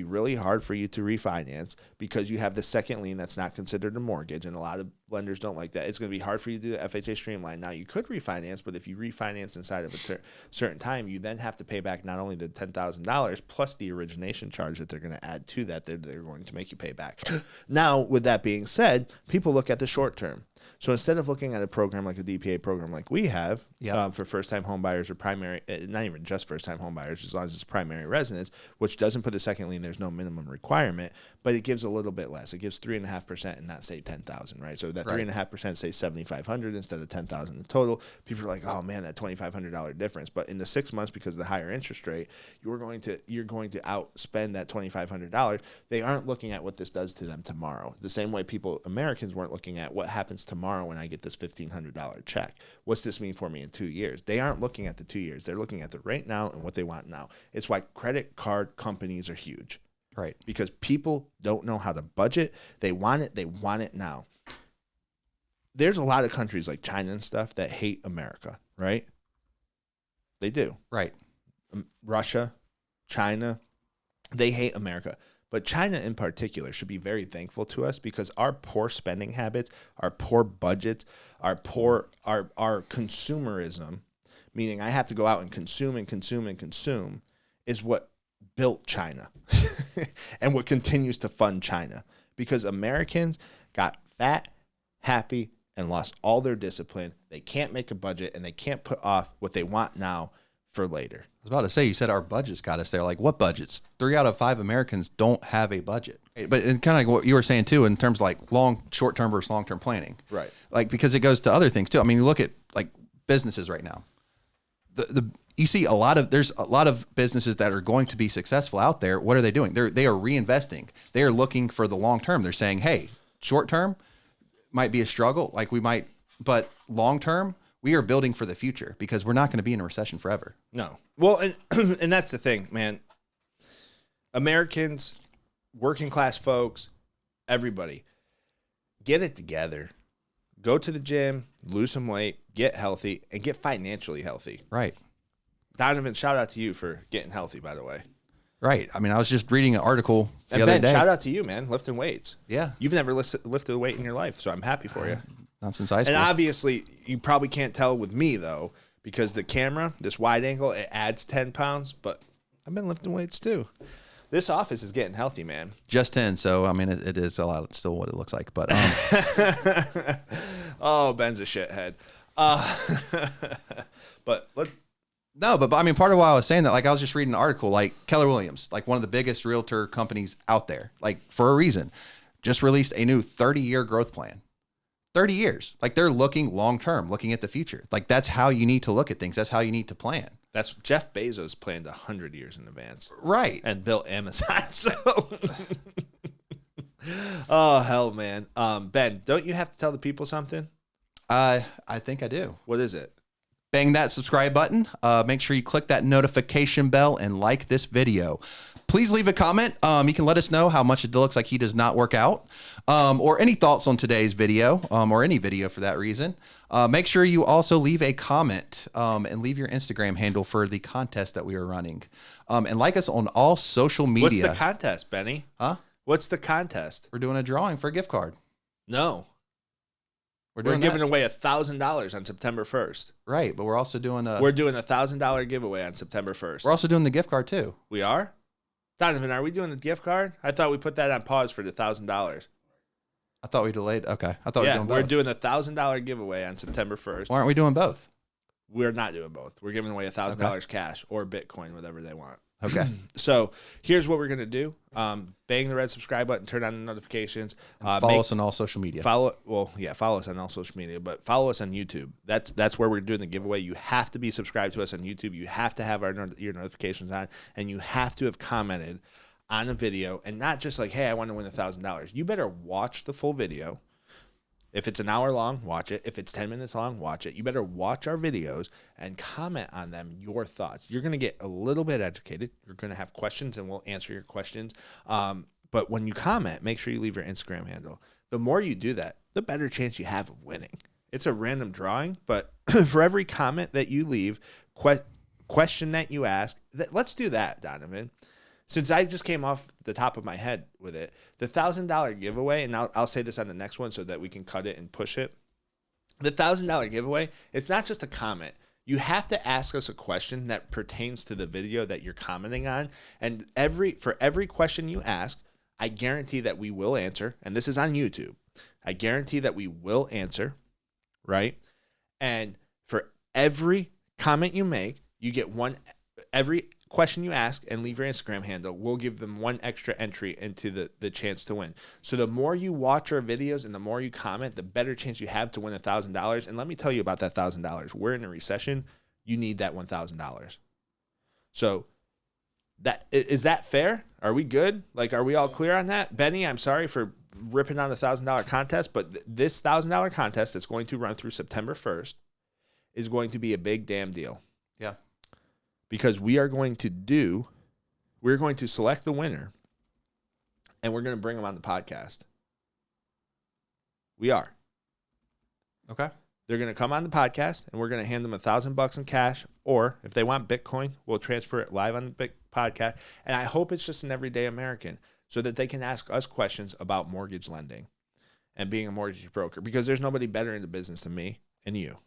refinance because you have the second lien that's not considered a mortgage, and a lot of lenders don't like that. It's going to be hard for you to do the FHA streamline. Now, you could refinance, but if you refinance inside of a certain time, you then have to pay back not only the $10,000 plus the origination charge that they're going to add to that they're going to make you pay back. Now, with that being said, people look at the short term. So instead of looking at a program like a DPA program like we have for first-time home buyers or primary, not even just first-time home buyers, as long as it's primary residence, which doesn't put a second lien, there's no minimum requirement, but it gives a little bit less. It gives 3.5% and not say 10,000, right? So that 3.5% say 7,500 instead of 10,000 in total. People are like, oh man, that $2,500 difference. But in the 6 months, because of the higher interest rate, you're going to outspend that $2,500. They aren't looking at what this does to them tomorrow. The same way Americans weren't looking at what happens tomorrow when I get this $1,500 check. What's this mean for me in 2 years? They aren't looking at the 2 years. They're looking at the right now and what they want now. It's why credit card companies are huge. Right. Because people don't know how to budget. They want it now. There's a lot of countries like China and stuff that hate America, right? They do. Right. Russia, China, they hate America. But China in particular should be very thankful to us because our poor spending habits, our poor budgets, our consumerism, meaning I have to go out and consume, is what built China and what continues to fund China. Because Americans got fat, happy, and lost all their discipline. They can't make a budget and they can't put off what they want now for later. I was about to say, you said our budgets got us there. Like, what budgets? 3 out of 5 Americans don't have a budget. But in kind of like what you were saying too, in terms of like short-term versus long-term planning. Right. Like, because it goes to other things too. I mean, you look at like businesses right now. You see there's a lot of businesses that are going to be successful out there. What are they doing? They are reinvesting. They are looking for the long term. They're saying, hey, short term might be a struggle, but long term, we are building for the future because we're not going to be in a recession forever. No. Well, and that's the thing, man. Americans, working class folks, everybody, get it together. Go to the gym, lose some weight, get healthy, and get financially healthy. Right. Donovan, shout out to you for getting healthy, by the way. Right. I mean, I was just reading an article the other day. Shout out to you, man, lifting weights. Yeah. You've never lifted a weight in your life, so I'm happy for you. Not since high school. And obviously, you probably can't tell with me, though, because the camera, this wide angle, it adds 10 pounds, but I've been lifting weights, too. This office is getting healthy, man. Just 10, so, I mean, it is a lot. It's still what it looks like, but... Oh, Ben's a shithead. But look... No, but I mean, part of why I was saying that, like, I was just reading an article, like Keller Williams, like one of the biggest realtor companies out there, like for a reason, just released a new 30-year growth plan. 30 years. Like, they're looking long-term, looking at the future. Like, that's how you need to look at things. That's how you need to plan. That's Jeff Bezos planned 100 years in advance. Right. And built Amazon. So, oh, hell, man. Ben, don't you have to tell the people something? I think I do. What is it? Bang that subscribe button. Make sure you click that notification bell and like this video. Please leave a comment. You can let us know how much it looks like he does not work out, or any thoughts on today's video, or any video for that reason. Make sure you also leave a comment and leave your Instagram handle for the contest that we are running. And like us on all social media. What's the contest, Benny? Huh? What's the contest? We're doing a drawing for a gift card. No. We're giving away $1,000 on September 1st. Right, but we're also doing We're doing a $1,000 giveaway on September 1st. We're also doing the gift card too. We are? Donovan, are we doing the gift card? I thought we put that on pause for the $1,000. I thought we delayed. Okay, I thought we were doing both. We're doing the $1,000 giveaway on September 1st. Why aren't we doing both? We're not doing both. We're giving away $1,000 cash or Bitcoin, whatever they want. Okay. So here's what we're going to do. Bang the red subscribe button, turn on the notifications. Follow us on all social media. Follow us on all social media, but follow us on YouTube. That's where we're doing the giveaway. You have to be subscribed to us on YouTube. You have to have your notifications on, and you have to have commented on a video, and not just like, hey, I want to win $1,000. You better watch the full video. If it's an hour long, watch it. If it's 10 minutes long, watch it. You better watch our videos and comment on them, your thoughts. You're going to get a little bit educated. You're going to have questions, and we'll answer your questions. But when you comment, make sure you leave your Instagram handle. The more you do that, the better chance you have of winning. It's a random drawing, but for every comment that you leave, question that you ask, let's do that, Donovan. Since I just came off the top of my head with it, the $1,000 giveaway, and I'll say this on the next one so that we can cut it and push it. The $1,000 giveaway, it's not just a comment. You have to ask us a question that pertains to the video that you're commenting on. And for every question you ask, I guarantee that we will answer. And this is on YouTube. I guarantee that we will answer, right? And for every comment you make, you get every question you ask and leave your Instagram handle, we'll give them one extra entry into the chance to win. So the more you watch our videos and the more you comment, the better chance you have to win $1,000. And let me tell you about that $1,000. We're in a recession. You need that $1,000. So is that fair? Are we good? Like, are we all clear on that? Benny, I'm sorry for ripping on the $1,000 contest, but this $1,000 contest that's going to run through September 1st is going to be a big damn deal. Yeah. Because we're going to select the winner, and we're going to bring them on the podcast. We are. Okay. They're going to come on the podcast, and we're going to hand them $1,000 in cash, or if they want Bitcoin, we'll transfer it live on the podcast. And I hope it's just an everyday American so that they can ask us questions about mortgage lending and being a mortgage broker, because there's nobody better in the business than me and you.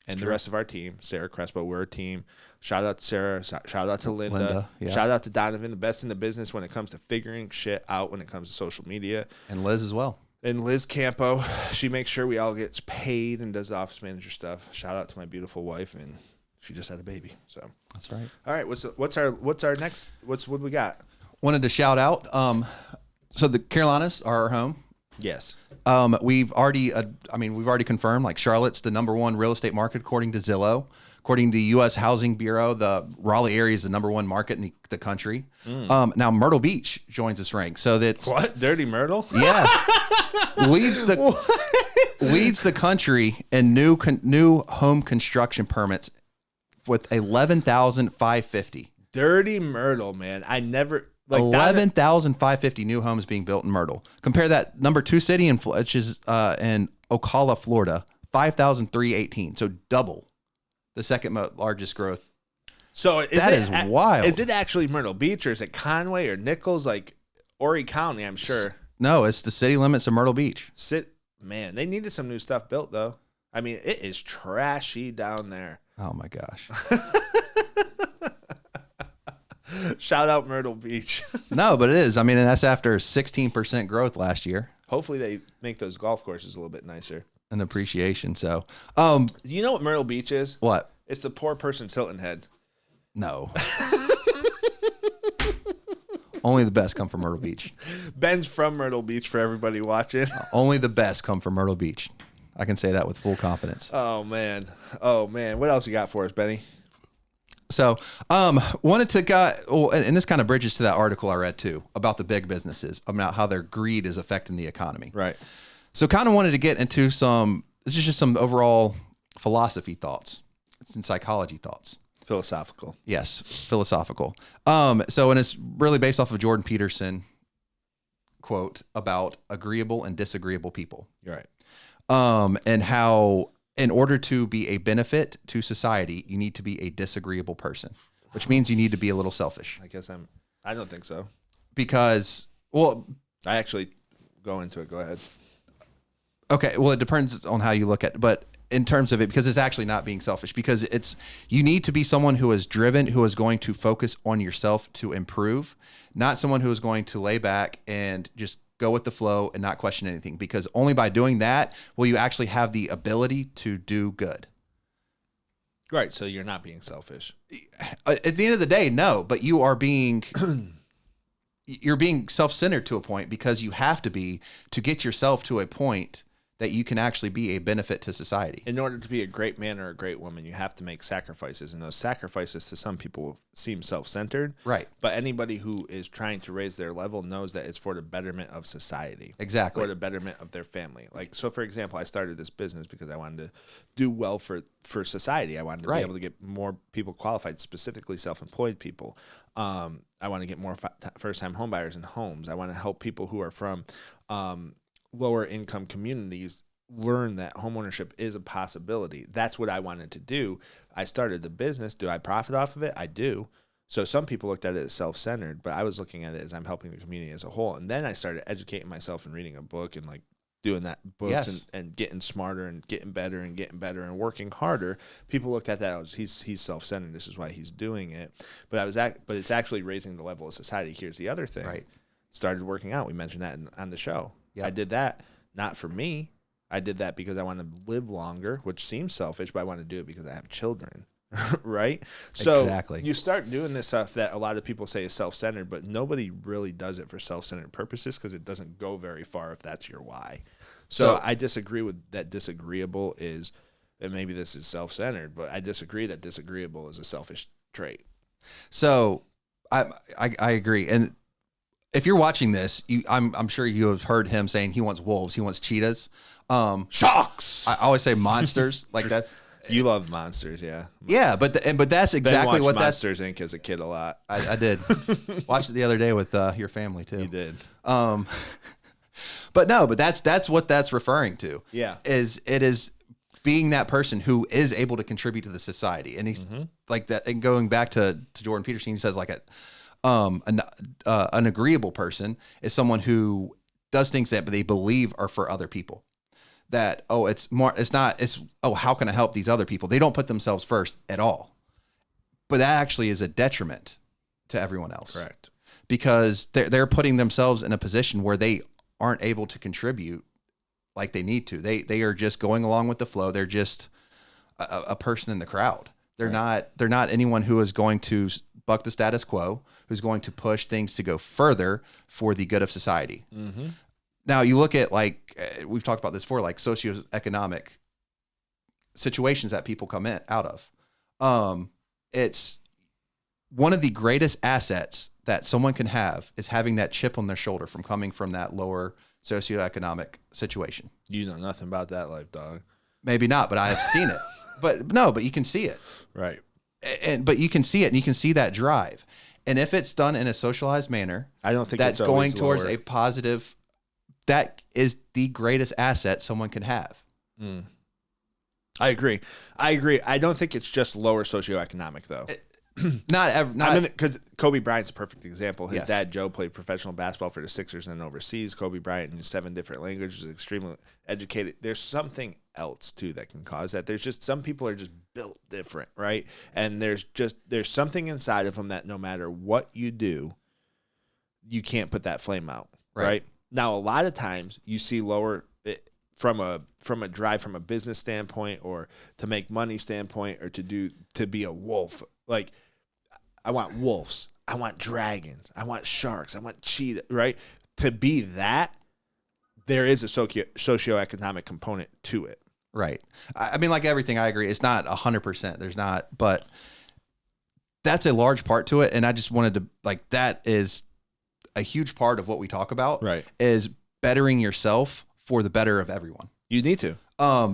And the rest of our team, Sarah Crespo, we're a team. Shout out to Sarah. Shout out to Linda. Yeah. Shout out to Donovan, the best in the business when it comes to figuring shit out when it comes to social media. And Liz as well. And Liz Campo, she makes sure we all get paid and does the office manager stuff. Shout out to my beautiful wife, and she just had a baby. So that's right. All right, what's our next? What we got? Wanted to shout out. So the Carolinas are our home. Yes. We've already confirmed, like, Charlotte's the #1 real estate market according to Zillow. According to the U.S. Housing Bureau, the Raleigh area is the #1 market in the country. Now Myrtle Beach joins this rank. So that what? Dirty Myrtle? Yeah. leads the country in new home construction permits with 11,550. Dirty Myrtle, man. I never. 11,550 new homes being built in Myrtle. Compare that #2 city in Ocala, Florida, 5,318. So double the second largest growth. So that is wild. Is it actually Myrtle Beach, or is it Conway or Nichols, like Horry County? I'm sure. No, it's the city limits of Myrtle Beach. Man, they needed some new stuff built though. I mean, it is trashy down there. Oh my gosh. Shout out Myrtle Beach. No, but it is. I mean, and that's after 16% growth last year. Hopefully they make those golf courses a little bit nicer. An appreciation. So, you know what Myrtle Beach is? What? It's the poor person's Hilton Head. No. Only the best come from Myrtle Beach. Ben's from Myrtle Beach for everybody watching. Only the best come from Myrtle Beach. I can say that with full confidence. Oh man. What else you got for us, Benny? So, wanted to and this kind of bridges to that article I read too about the big businesses, about how their greed is affecting the economy. Right. So, kind of wanted to get into this is just some overall philosophy thoughts. It's in psychology thoughts. Philosophical. Yes, philosophical. And it's really based off of Jordan Peterson quote about agreeable and disagreeable people. You're right. And how, in order to be a benefit to society, you need to be a disagreeable person, which means you need to be a little selfish. I don't think so. Because, I actually go into it. Go ahead. Okay. Well, it depends on how you look at it, but in terms of it, because it's actually not being selfish, because you need to be someone who is driven, who is going to focus on yourself to improve, not someone who is going to lay back and just go with the flow and not question anything, because only by doing that will you actually have the ability to do good. Right. So you're not being selfish. At the end of the day, no, but you are being, you're being self-centered to a point, because you have to be to get yourself to a point that you can actually be a benefit to society. In order to be a great man or a great woman, you have to make sacrifices. And those sacrifices to some people seem self-centered. Right. But anybody who is trying to raise their level knows that it's for the betterment of society. Exactly. For the betterment of their family. Like, so for example, I started this business because I wanted to do well for society. I wanted to be able to get more people qualified, specifically self-employed people. I want to get more first-time homebuyers in homes. I want to help people who are from lower income communities learn that homeownership is a possibility. That's what I wanted to do. I started the business. Do I profit off of it? I do. So some people looked at it as self-centered, but I was looking at it as I'm helping the community as a whole. And then I started educating myself and reading a book and like doing that books and getting smarter and getting better and working harder. People looked at that as he's self-centered. This is why he's doing it. But it's actually raising the level of society. Here's the other thing. Right. Started working out. We mentioned that on the show. Yep. I did that not for me. I did that because I want to live longer, which seems selfish, but I want to do it because I have children. Right? So exactly. You start doing this stuff that a lot of people say is self-centered, but nobody really does it for self-centered purposes because it doesn't go very far if that's your why. So I disagree with that. Disagreeable is, and maybe this is self-centered, but I disagree that disagreeable is a selfish trait. So I agree. And if you're watching this, I'm sure you have heard him saying he wants wolves, he wants cheetahs, sharks. I always say monsters. Like that's you love monsters, yeah. Yeah, but that's exactly what Monsters Inc. as a kid a lot. I did watch it the other day with your family too. You did. But that's what that's referring to. Yeah, it is being that person who is able to contribute to the society, and he's like that. And going back to Jordan Peterson, he says like an agreeable person is someone who does things that they believe are for other people. That, how can I help these other people? They don't put themselves first at all. But that actually is a detriment to everyone else. Correct. Because they're putting themselves in a position where they aren't able to contribute like they need to. They are just going along with the flow. They're just a person in the crowd. They're not anyone who is going to buck the status quo, who's going to push things to go further for the good of society. Mm-hmm. Now you look at we've talked about this before, like socioeconomic situations that people come out of. It's one of the greatest assets that someone can have is having that chip on their shoulder from coming from that lower socioeconomic situation. You know nothing about that life, dog. Maybe not, but I have seen it. But you can see it. Right. But you can see it, and you can see that drive. And if it's done in a socialized manner, I don't think that's it's going towards lower. a positive. That is the greatest asset someone can have. Mm. I agree. I don't think it's just lower socioeconomic though. Because Kobe Bryant's a perfect example. His dad Joe played professional basketball for the Sixers and overseas. Kobe Bryant knew 7 different languages, extremely educated. There's something else too that can cause that. There's just some people are just built different, right? And there's something inside of them that no matter what you do, you can't put that flame out, right? Now, a lot of times you see lower from a drive from a business standpoint or to make money standpoint or to be a wolf. Like, I want wolves, I want dragons, I want sharks, I want cheetah, right? To be that, there is a socioeconomic component to it. Right. I mean, like everything, I agree. It's not 100%. There's not, but that's a large part to it. And I just wanted to, that is a huge part of what we talk about, right? Is bettering yourself for the better of everyone. You need to.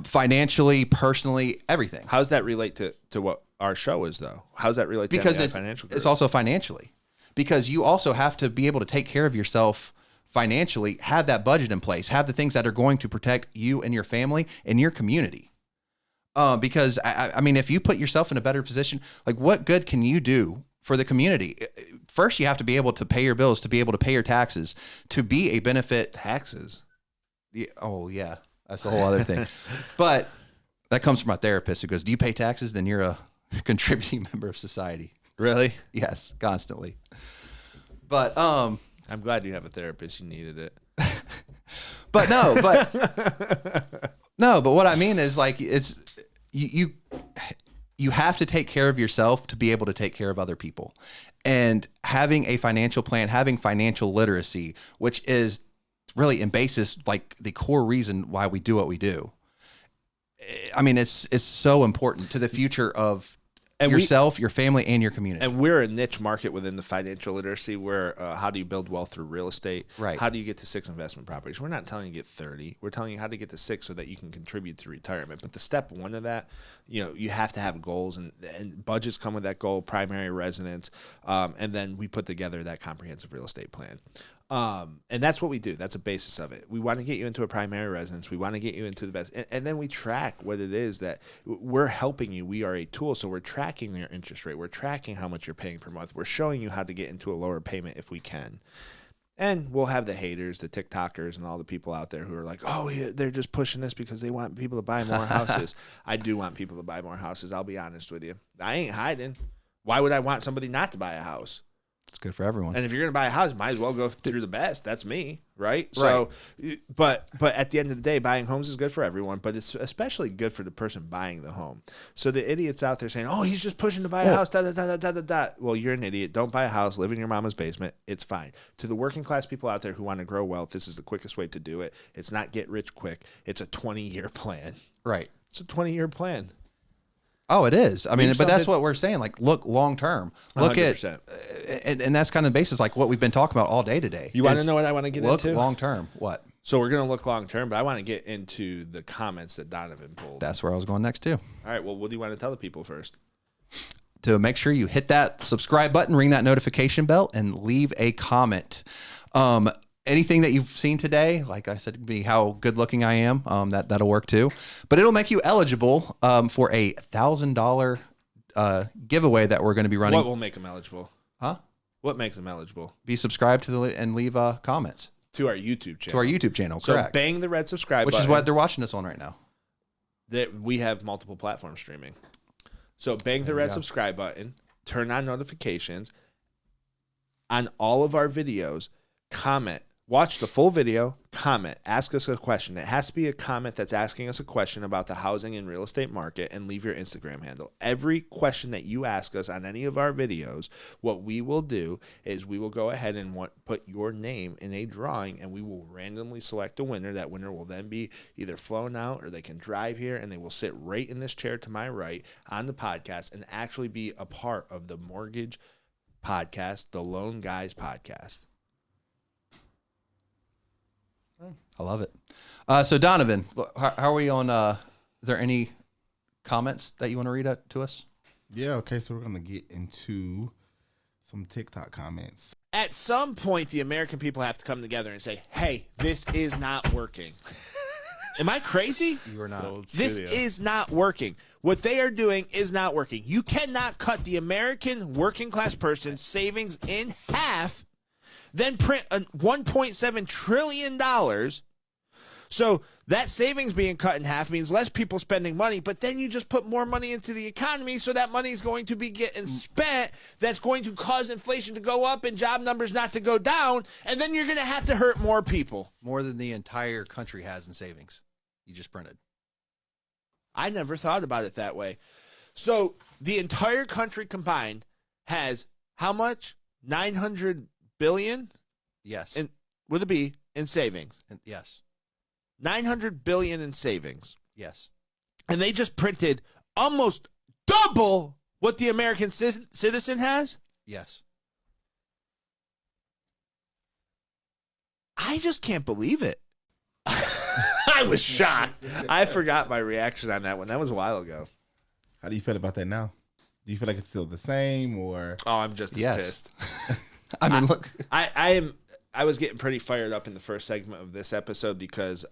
Financially, personally, everything. How does that relate to what our show is, though? How does that relate to NBI Financial Group? It's also financially. Because you also have to be able to take care of yourself financially, have that budget in place, have the things that are going to protect you and your family and your community. Because, I mean, if you put yourself in a better position, what good can you do for the community? First, you have to be able to pay your bills, to be able to pay your taxes, to be a benefit. Taxes? Yeah, oh, yeah. That's a whole other thing. But that comes from my therapist who goes, do you pay taxes? Then you're a contributing member of society. Really? Yes, constantly. But I'm glad you have a therapist. You needed it. But what I mean is it's you have to take care of yourself to be able to take care of other people. And having a financial plan, having financial literacy, which is really in basis, like the core reason why we do what we do. I mean, it's so important to the future of yourself, your family, and your community. And we're a niche market within the financial literacy where how do you build wealth through real estate? Right. How do you get to 6 investment properties? We're not telling you to get 30. We're telling you how to get to 6 so that you can contribute to retirement. But the step one of that, you have to have goals, and budgets come with that goal, primary residence, and then we put together that comprehensive real estate plan. And that's what we do. That's a basis of it. We want to get you into a primary residence. We want to get you into the best. And then we track what it is that we're helping you. We are a tool. So we're tracking your interest rate. We're tracking how much you're paying per month. We're showing you how to get into a lower payment if we can. And we'll have the haters, the TikTokers, and all the people out there who are like, oh, yeah, they're just pushing this because they want people to buy more houses. I do want people to buy more houses. I'll be honest with you. I ain't hiding. Why would I want somebody not to buy a house? It's good for everyone. And if you're going to buy a house, might as well go through the best. That's me, right? So, but at the end of the day, buying homes is good for everyone, but it's especially good for the person buying the home. So the idiots out there saying, oh, he's just pushing to buy a house, Well, you're an idiot. Don't buy a house. Live in your mama's basement. It's fine. To the working class people out there who want to grow wealth, this is the quickest way to do it. It's not get rich quick. It's a 20-year plan. Right. It's a 20-year plan. Oh, it is. I mean, but that's what we're saying. Like, look long term. Look 100%. and that's kind of the basis, like what we've been talking about all day today. You want to know what I want to get into? Look long term. What? So we're going to look long term, but I want to get into the comments that Donovan pulled. That's where I was going next too. All right. Well, what do you want to tell the people first? To make sure you hit that subscribe button, ring that notification bell, and leave a comment. Anything that you've seen today, like I said, be how good looking I am. That'll work too. But it'll make you eligible for a $1,000 giveaway that we're going to be running. What will make them eligible? Huh? What makes them eligible? Be subscribed to and leave comments to our YouTube channel. To our YouTube channel, so correct. Bang the red subscribe button. Which is what they're watching us on right now. That we have multiple platforms streaming. So bang the red subscribe button, turn on notifications on all of our videos, comment. Watch the full video, comment, ask us a question. It has to be a comment that's asking us a question about the housing and real estate market, and leave your Instagram handle. Every question that you ask us on any of our videos, what we will do is we will go ahead and put your name in a drawing, and we will randomly select a winner. That winner will then be either flown out or they can drive here, and they will sit right in this chair to my right on the podcast and actually be a part of the mortgage podcast, the Loan Guys podcast. I love it. So Donovan, how are we on? Is there any comments that you want to read out to us? Yeah. Okay. So we're going to get into some TikTok comments. At some point, the American people have to come together and say, hey, this is not working. Am I crazy? You are not. This is not working. What they are doing is not working. You cannot cut the American working class person's savings in half, then print $1.7 trillion. So that savings being cut in half means less people spending money, but then you just put more money into the economy, so that money is going to be getting spent. That's going to cause inflation to go up and job numbers not to go down, and then you're going to have to hurt more people. More than the entire country has in savings. You just printed. I never thought about it that way. So the entire country combined has how much? 900 billion? Yes. With a B in savings. Yes. 900 billion in savings. Yes. And they just printed almost double what the American citizen has? Yes. I just can't believe it. I was shocked. I forgot my reaction on that one. That was a while ago. How do you feel about that now? Do you feel like it's still the same, or? Oh, I'm just as pissed. I mean, look. I was getting pretty fired up in the first segment of this episode because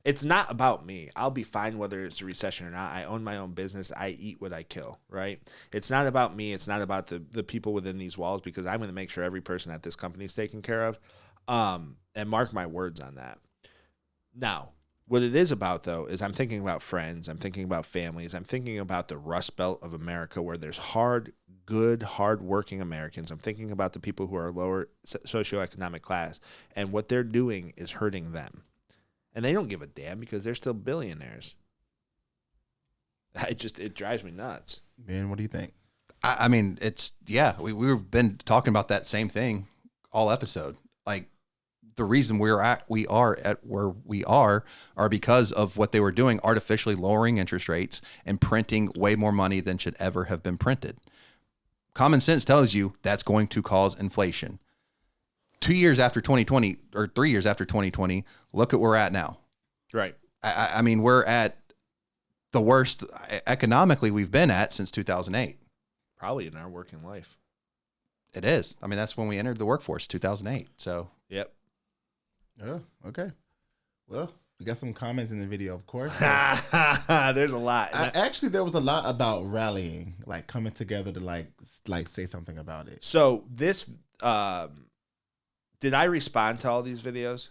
it's not about me. I'll be fine whether it's a recession or not. I own my own business. I eat what I kill, right? It's not about me. It's not about the people within these walls, because I'm going to make sure every person at this company is taken care of. And mark my words on that. Now, what it is about, though, is I'm thinking about friends. I'm thinking about families. I'm thinking about the Rust Belt of America, where there's good, hard-working Americans. I'm thinking about the people who are lower socioeconomic class, and what they're doing is hurting them. And they don't give a damn because they're still billionaires. It drives me nuts. Man, what do you think? I mean, we've been talking about that same thing all episode. Like, the reason we are at where we are because of what they were doing, artificially lowering interest rates and printing way more money than should ever have been printed. Common sense tells you that's going to cause inflation. 2 years after 2020 or 3 years after 2020, look at where we're at now. Right. I mean, we're at the worst economically we've been at since 2008. Probably in our working life. It is. I mean, that's when we entered the workforce, 2008. So, yep. Oh, okay. Well, we got some comments in the video, of course. There's a lot. Actually, there was a lot about rallying, like coming together to like say something about it. So this, did I respond to all these videos?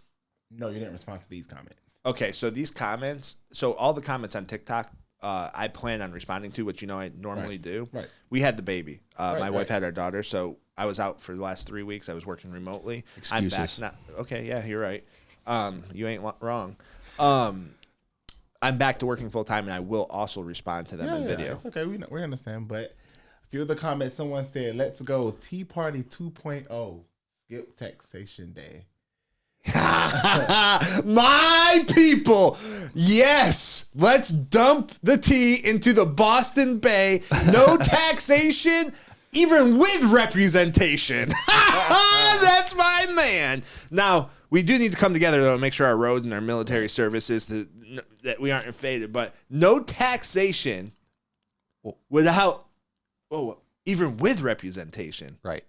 No, you didn't respond to these comments. Okay, so these comments, so all the comments on TikTok, I plan on responding to, which I normally do. Right. We had the baby. My wife right. had our daughter, so I was out for the last 3 weeks. I was working remotely. Excuses. I'm back now. Okay, yeah, you're right. You ain't wrong. I'm back to working full time, and I will also respond to them in video. It's okay. We understand. But a few of the comments, someone said, "Let's go Tea Party 2.0. Skip taxation day." My people, yes, let's dump the tea into the Boston Bay. No taxation, even with representation. That's my man. Now, we do need to come together, though, and make sure our roads and our military services, that we aren't invaded. But no taxation without, even with representation. right.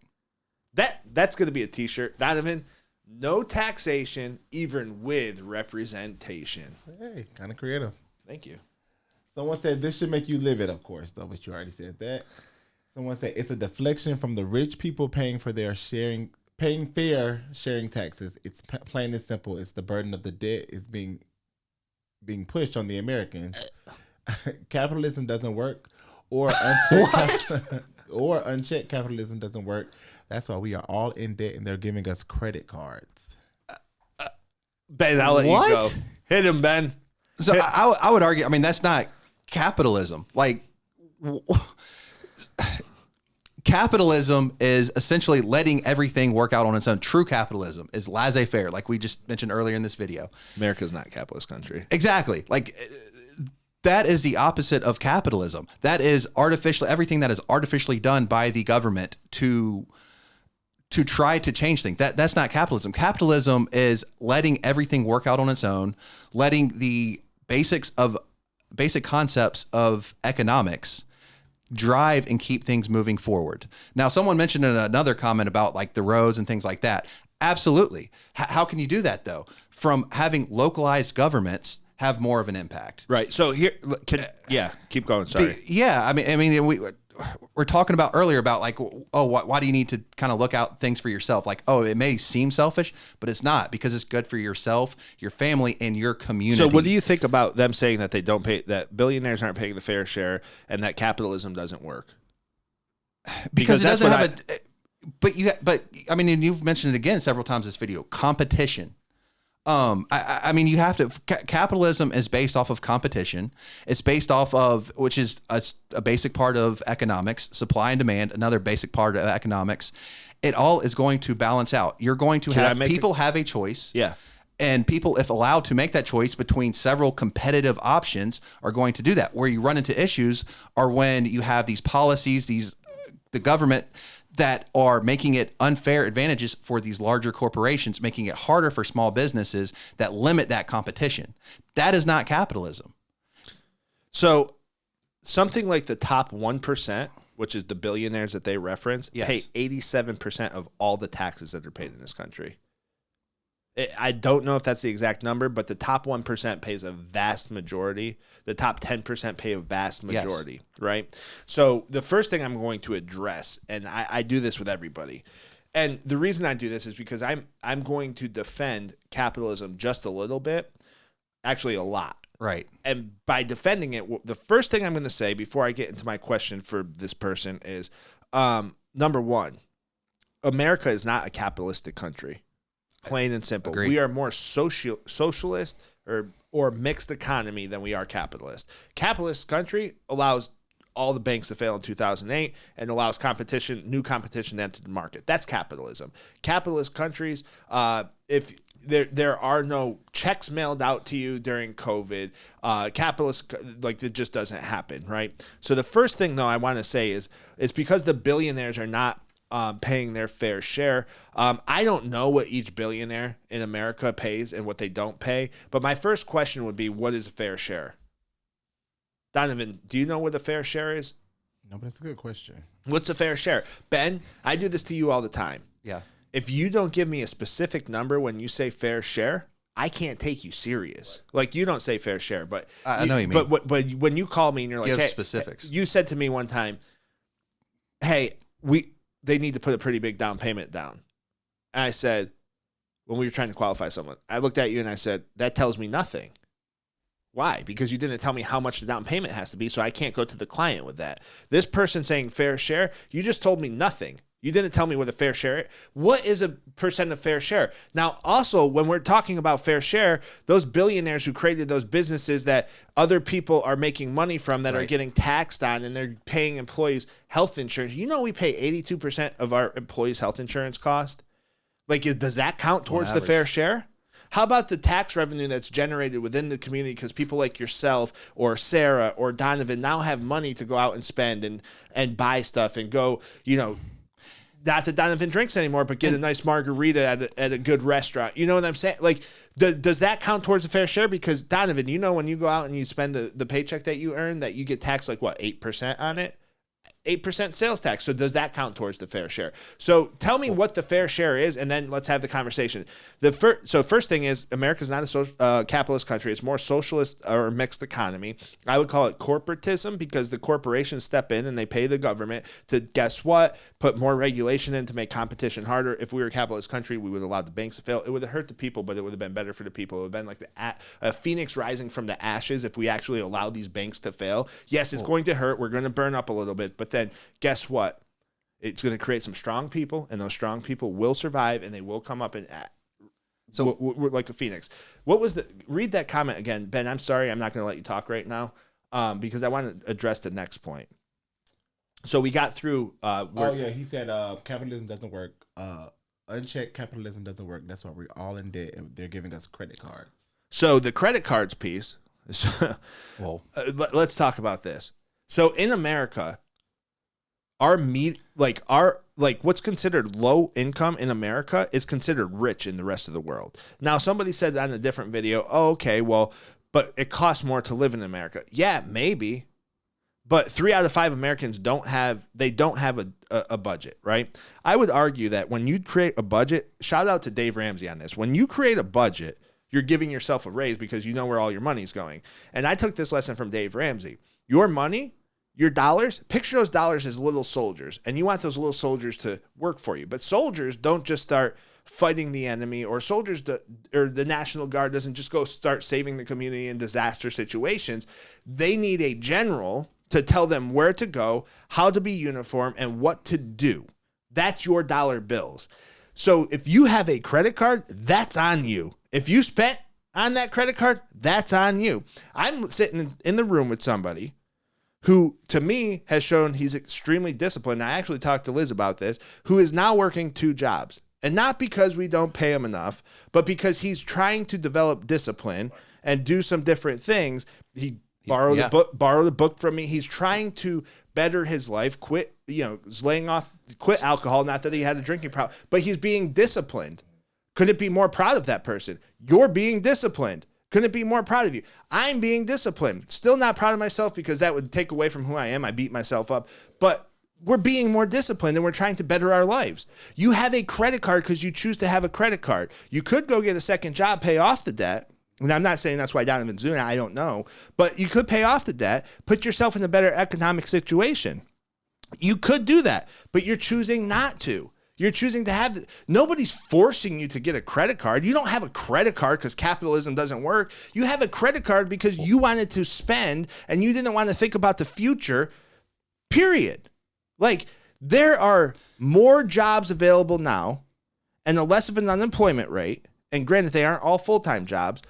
That's going to be a T-shirt. Donovan, no taxation, even with representation. Hey, kind of creative. Thank you. Someone said this should make you live it, of course, though, but you already said that. Someone said it's a deflection from the rich people paying fair sharing taxes. It's plain and simple. It's the burden of the debt is being pushed on the Americans. Capitalism doesn't work, or unchecked capitalism doesn't work. That's why we are all in debt, and they're giving us credit cards. Ben, I'll let you go. Hit him, Ben. So I would argue, I mean, that's not capitalism. Like, capitalism is essentially letting everything work out on its own. True capitalism is laissez-faire, like we just mentioned earlier in this video. America's not a capitalist country. Exactly. Like, that is the opposite of capitalism. That is everything that is artificially done by the government to try to change things. That's not capitalism. Capitalism is letting everything work out on its own, letting the basic concepts of economics drive and keep things moving forward. Now, someone mentioned in another comment about like the roads and things like that. Absolutely. How can you do that though? From having localized governments have more of an impact. Right. So here, keep going. Sorry. I mean, we're talking about earlier about like, why do you need to kind of look out things for yourself? Like, it may seem selfish, but it's not, because it's good for yourself, your family, and your community. So what do you think about them saying that they don't pay, that billionaires aren't paying the fair share, and that capitalism doesn't work? Because it doesn't have but I mean, and you've mentioned it again several times in this video, competition. I mean, you have to. Capitalism is based off of competition. It's based off of, which is a basic part of economics, supply and demand, another basic part of economics. It all is going to balance out. You're going to have people have a choice. Yeah. And people, if allowed to make that choice between several competitive options, are going to do that. Where you run into issues are when you have these policies, the government that are making it unfair advantages for these larger corporations, making it harder for small businesses that limit that competition. That is not capitalism. So something like the top 1%, which is the billionaires that they reference, pay 87% of all the taxes that are paid in this country. I don't know if that's the exact number, but the top 1% pays a vast majority. The top 10% pay a vast majority, right? So the first thing I'm going to address, and I do this with everybody, and the reason I do this is because I'm going to defend capitalism just a little bit, actually a lot. Right. And by defending it, the first thing I'm going to say before I get into my question for this person is, number one, America is not a capitalistic country. Plain and simple. Agreed. We are more socialist or mixed economy than we are capitalist. Capitalist country allows all the banks to fail in 2008 and allows new competition to enter the market. That's capitalism. Capitalist countries, if there are no checks mailed out to you during COVID, capitalist, like, it just doesn't happen, right? So the first thing, though, I want to say is it's because the billionaires are not paying their fair share. I don't know what each billionaire in America pays and what they don't pay, but my first question would be, what is a fair share? Donovan, do you know what a fair share is? No, but it's a good question. What's a fair share? Ben, I do this to you all the time. Yeah. If you don't give me a specific number when you say fair share, I can't take you serious. Like, you don't say fair share, but I know what you mean. But when you call me and you're like, Give hey, specifics. You said to me one time, hey, they need to put a pretty big down payment down. And I said, when we were trying to qualify someone, I looked at you and I said, that tells me nothing. Why? Because you didn't tell me how much the down payment has to be, so I can't go to the client with that. This person saying fair share, you just told me nothing. You didn't tell me what a fair share is. What is a percent of fair share? Now, also, when we're talking about fair share, those billionaires who created those businesses that other people are making money from that are getting taxed on, and they're paying employees health insurance. You know, we pay 82% of our employees' health insurance cost. Like, does that count towards the fair share? How about the tax revenue that's generated within the community because people like yourself or Sarah or Donovan now have money to go out and spend and buy stuff and go, not that Donovan drinks anymore, but get a nice margarita at a good restaurant. You know what I'm saying? Like, does that count towards a fair share? Because Donovan, when you go out and you spend the paycheck that you earn, that you get taxed like, what, 8% on it? 8% sales tax. So does that count towards the fair share? So tell me what the fair share is, and then let's have the conversation. First thing is, America's not a capitalist country. It's more socialist or mixed economy. I would call it corporatism because the corporations step in and they pay the government to, guess what, put more regulation in to make competition harder. If we were a capitalist country, we would have allowed the banks to fail. It would have hurt the people, but it would have been better for the people. It would have been like a phoenix rising from the ashes if we actually allowed these banks to fail. Yes, it's going to hurt. We're going to burn up a little bit, but then guess what? It's going to create some strong people, and those strong people will survive, and they will come up and so we're like a phoenix. Read that comment again, Ben. I'm sorry, I'm not going to let you talk right now because I want to address the next point. So we got through. He said capitalism doesn't work. Unchecked capitalism doesn't work. That's why we're all in debt, and they're giving us credit cards. So the credit cards piece. Let's talk about this. So in America, what's considered low income in America is considered rich in the rest of the world. Now, somebody said on a different video, but it costs more to live in America. Yeah, maybe. But 3 out of 5 Americans don't have a budget, right? I would argue that when you create a budget, shout out to Dave Ramsey on this. When you create a budget, you're giving yourself a raise because you know where all your money's going. And I took this lesson from Dave Ramsey. Your money, your dollars, picture those dollars as little soldiers, and you want those little soldiers to work for you. But soldiers don't just start fighting the enemy, or the National Guard doesn't just go start saving the community in disaster situations. They need a general to tell them where to go, how to be uniform, and what to do. That's your dollar bills. So if you have a credit card, that's on you. If you spent on that credit card, that's on you. I'm sitting in the room with somebody who, to me, has shown he's extremely disciplined. I actually talked to Liz about this, who is now working 2 jobs. And not because we don't pay him enough, but because he's trying to develop discipline and do some different things. He borrowed a book from me. He's trying to better his life, quit alcohol. Not that he had a drinking problem, but he's being disciplined. Couldn't be more proud of that person. You're being disciplined. Couldn't be more proud of you. I'm being disciplined. Still not proud of myself because that would take away from who I am. I beat myself up. But we're being more disciplined and we're trying to better our lives. You have a credit card because you choose to have a credit card. You could go get a second job, pay off the debt. And I'm not saying that's why Donovan's doing it. I don't know. But you could pay off the debt, put yourself in a better economic situation. You could do that, but you're choosing not to. You're choosing to have nobody's forcing you to get a credit card. You don't have a credit card because capitalism doesn't work. You have a credit card because you wanted to spend and you didn't want to think about the future, period. Like, there are more jobs available now and a less of an unemployment rate. And granted, they aren't all full-time jobs.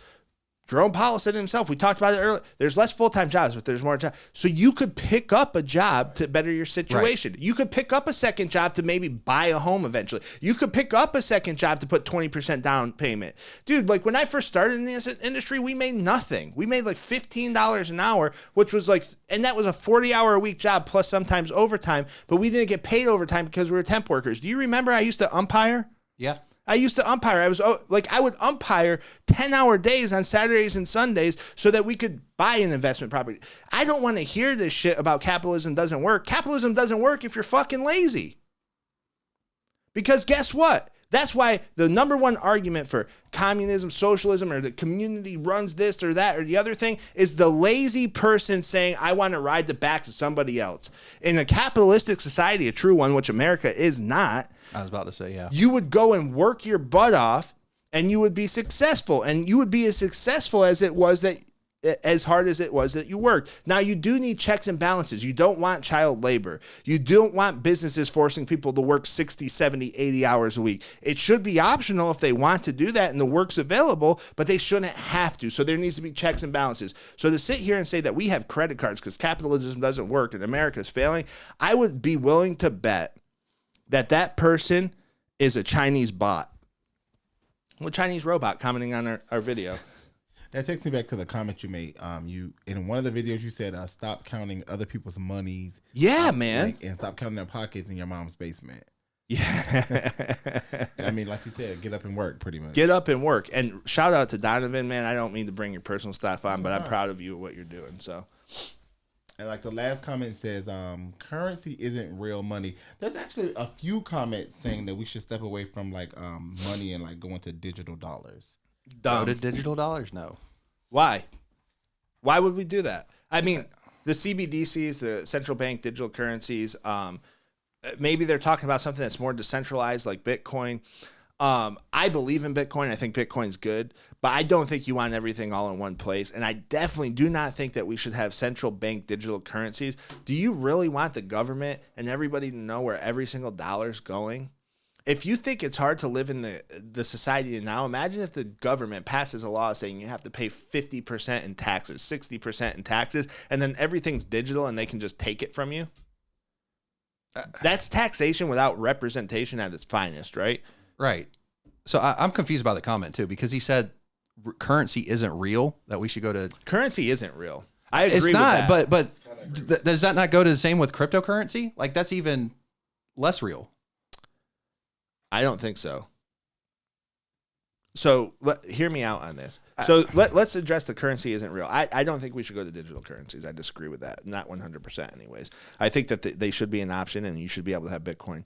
Jerome Powell said it himself. We talked about it earlier. There's less full-time jobs, but there's more jobs. So you could pick up a job to better your situation. Right. You could pick up a second job to maybe buy a home eventually. You could pick up a second job to put 20% down payment. Dude, like when I first started in this industry, we made nothing. We made like $15 an hour, which was like, and that was a 40-hour-a-week job plus sometimes overtime, but we didn't get paid overtime because we were temp workers. Do you remember I used to umpire? Yeah. I used to umpire. I would umpire 10-hour days on Saturdays and Sundays so that we could buy an investment property. I don't want to hear this shit about capitalism doesn't work. Capitalism doesn't work if you're fucking lazy. Because guess what? That's why the number one argument for communism, socialism, or the community runs this or that or the other thing is the lazy person saying, I want to ride the backs of somebody else. In a capitalistic society, a true one, which America is not, I was about to say, yeah. You would go and work your butt off and you would be successful. And you would be as successful as as hard as it was that you worked. Now, you do need checks and balances. You don't want child labor. You don't want businesses forcing people to work 60, 70, 80 hours a week. It should be optional if they want to do that and the work's available, but they shouldn't have to. So there needs to be checks and balances. So to sit here and say that we have credit cards because capitalism doesn't work and America is failing, I would be willing to bet that person is a Chinese bot. Well, Chinese robot commenting on our video. That takes me back to the comment you made. You in one of the videos you said, "Stop counting other people's monies." Yeah, man, and stop counting their pockets in your mom's basement. Yeah, I mean, like you said, get up and work. Pretty much, get up and work. And shout out to Donovan, man. I don't mean to bring your personal stuff on, but I'm proud of you and what you're doing. So. And like the last comment says, currency isn't real money. There's actually a few comments saying that we should step away from like money and like go into digital dollars. Go to digital dollars? No. Why? Why would we do that? I mean, the CBDCs, the central bank digital currencies, maybe they're talking about something that's more decentralized like Bitcoin. I believe in Bitcoin. I think Bitcoin's good, but I don't think you want everything all in one place. And I definitely do not think that we should have central bank digital currencies. Do you really want the government and everybody to know where every single dollar is going? If you think it's hard to live in the society now, imagine if the government passes a law saying you have to pay 50% in taxes, 60% in taxes, and then everything's digital and they can just take it from you. That's taxation without representation at its finest, right? Right. So I'm confused by the comment too, because he said currency isn't real, that we should go to... Currency isn't real. I agree with that. But does that not go to the same with cryptocurrency? Like that's even less real. I don't think so. So hear me out on this. So let's address the currency isn't real. I don't think we should go to digital currencies. I disagree with that. Not 100% anyways. I think that they should be an option and you should be able to have Bitcoin.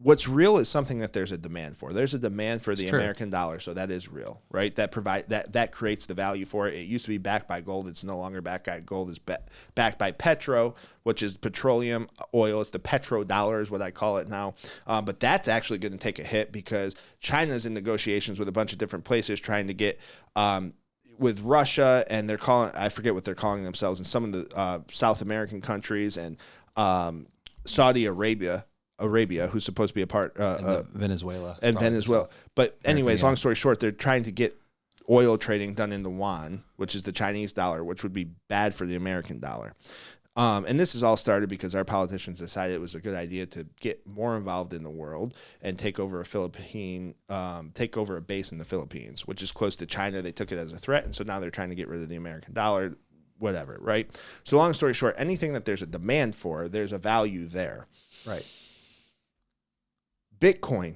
What's real is something that there's a demand for. There's a demand for the American dollar, so that is real, right? That creates the value for it. It used to be backed by gold. It's no longer backed by gold. It's backed by petro, which is petroleum oil. It's the petrodollar is what I call it now. But that's actually going to take a hit because China's in negotiations with a bunch of different places trying to get with Russia, and I forget what they're calling themselves in some of the South American countries and Saudi Arabia, who's supposed to be a part Venezuela. And Venezuela. But anyways, long story short, they're trying to get oil trading done in the yuan, which is the Chinese dollar, which would be bad for the American dollar. And this has all started because our politicians decided it was a good idea to get more involved in the world and take over a base in the Philippines, which is close to China. They took it as a threat, and so now they're trying to get rid of the American dollar, whatever, right? So long story short, anything that there's a demand for, there's a value there. Right. Bitcoin,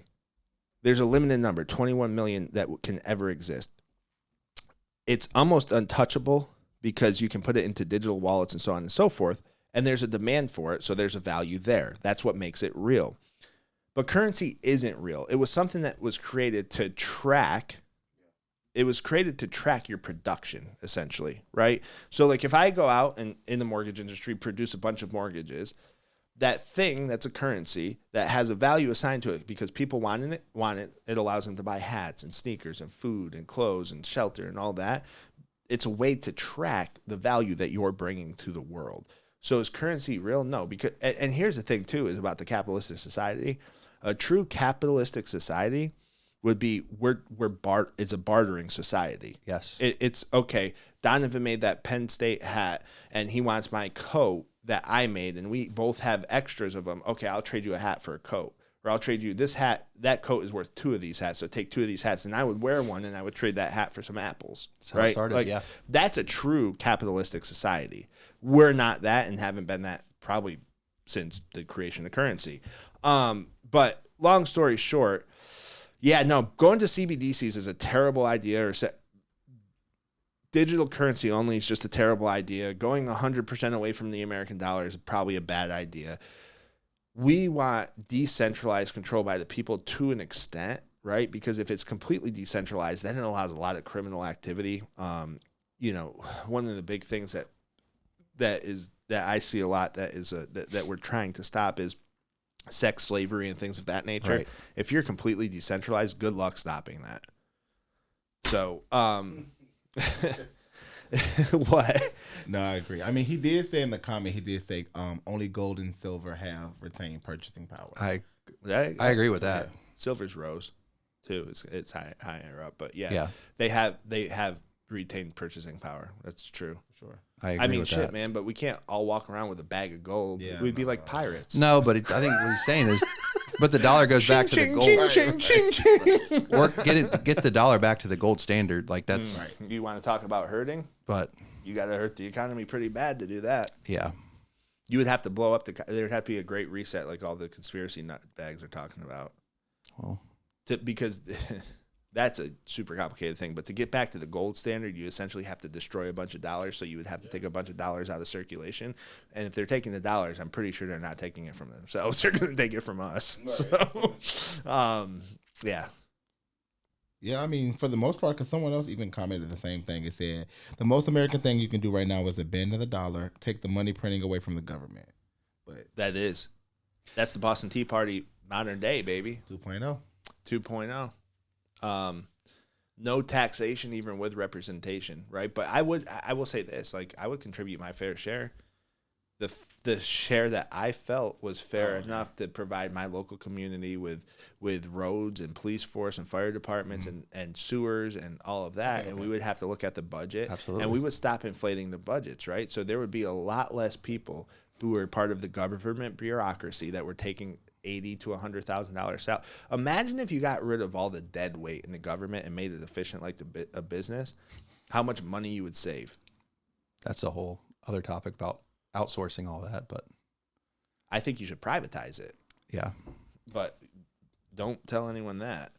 there's a limited number, 21 million that can ever exist. It's almost untouchable because you can put it into digital wallets and so on and so forth, and there's a demand for it, so there's a value there. That's what makes it real. But currency isn't real. It was something that was created to track. It was created to track your production, essentially, right? So like if I go out and in the mortgage industry produce a bunch of mortgages, that thing that's a currency that has a value assigned to it because people want it, it allows them to buy hats and sneakers and food and clothes and shelter and all that. It's a way to track the value that you're bringing to the world. So is currency real? No, because, and here's the thing too, is about the capitalistic society. A true capitalistic society would be it's a bartering society. Yes. It's okay. Donovan made that Penn State hat, and he wants my coat that I made, and we both have extras of them. Okay, I'll trade you a hat for a coat, or I'll trade you this hat. That coat is worth 2 of these hats, so take 2 of these hats, and I would wear one, and I would trade that hat for some apples. That's how it started, yeah. That's a true capitalistic society. We're not that, and haven't been that probably since the creation of currency. But long story short, yeah, no, going to CBDCs is a terrible idea, or digital currency only is just a terrible idea. Going 100% away from the American dollar is probably a bad idea. We want decentralized control by the people to an extent, right? Because if it's completely decentralized, then it allows a lot of criminal activity. One of the big things that I see a lot that we're trying to stop is sex slavery and things of that nature. Right. If you're completely decentralized, good luck stopping that. So, what? No, I agree. I mean, he did say in the comment, only gold and silver have retained purchasing power. I agree with that. Silver's rose too. It's higher up, but yeah. They have retained purchasing power. That's true. Sure. I agree with shit, that. man, but we can't all walk around with a bag of gold. Yeah, We'd be like pirates. No, but I think what he's saying is, but the dollar goes back to the gold. Ching. Or get the dollar back to the gold standard. Like that's. Right. You want to talk about hurting? But you got to hurt the economy pretty bad to do that. Yeah. You would have to blow up there would have to be a great reset, like all the conspiracy nut bags are talking about. Well, because that's a super complicated thing. But to get back to the gold standard, you essentially have to destroy a bunch of dollars. So you would have to take a bunch of dollars out of circulation. And if they're taking the dollars, I'm pretty sure they're not taking it from themselves. They're going to take it from us. Right. So, yeah. Yeah, I mean, for the most part, because someone else even commented the same thing. It said, the most American thing you can do right now is abandon the dollar, take the money printing away from the government. But that's the Boston Tea Party modern day, baby. 2.0. 2.0. No taxation, even with representation, right? But I will say this, like, I would contribute my fair share. The share that I felt was fair enough to provide my local community with roads and police force and fire departments and sewers and all of that. And we would have to look at the budget. Absolutely. And we would stop inflating the budgets, right? So there would be a lot less people who were part of the government bureaucracy that were taking $80,000 to $100,000 salary. Imagine if you got rid of all the dead weight in the government and made it efficient like a business, how much money you would save. That's a whole other topic about outsourcing all that, but I think you should privatize it. Yeah. But don't tell anyone that.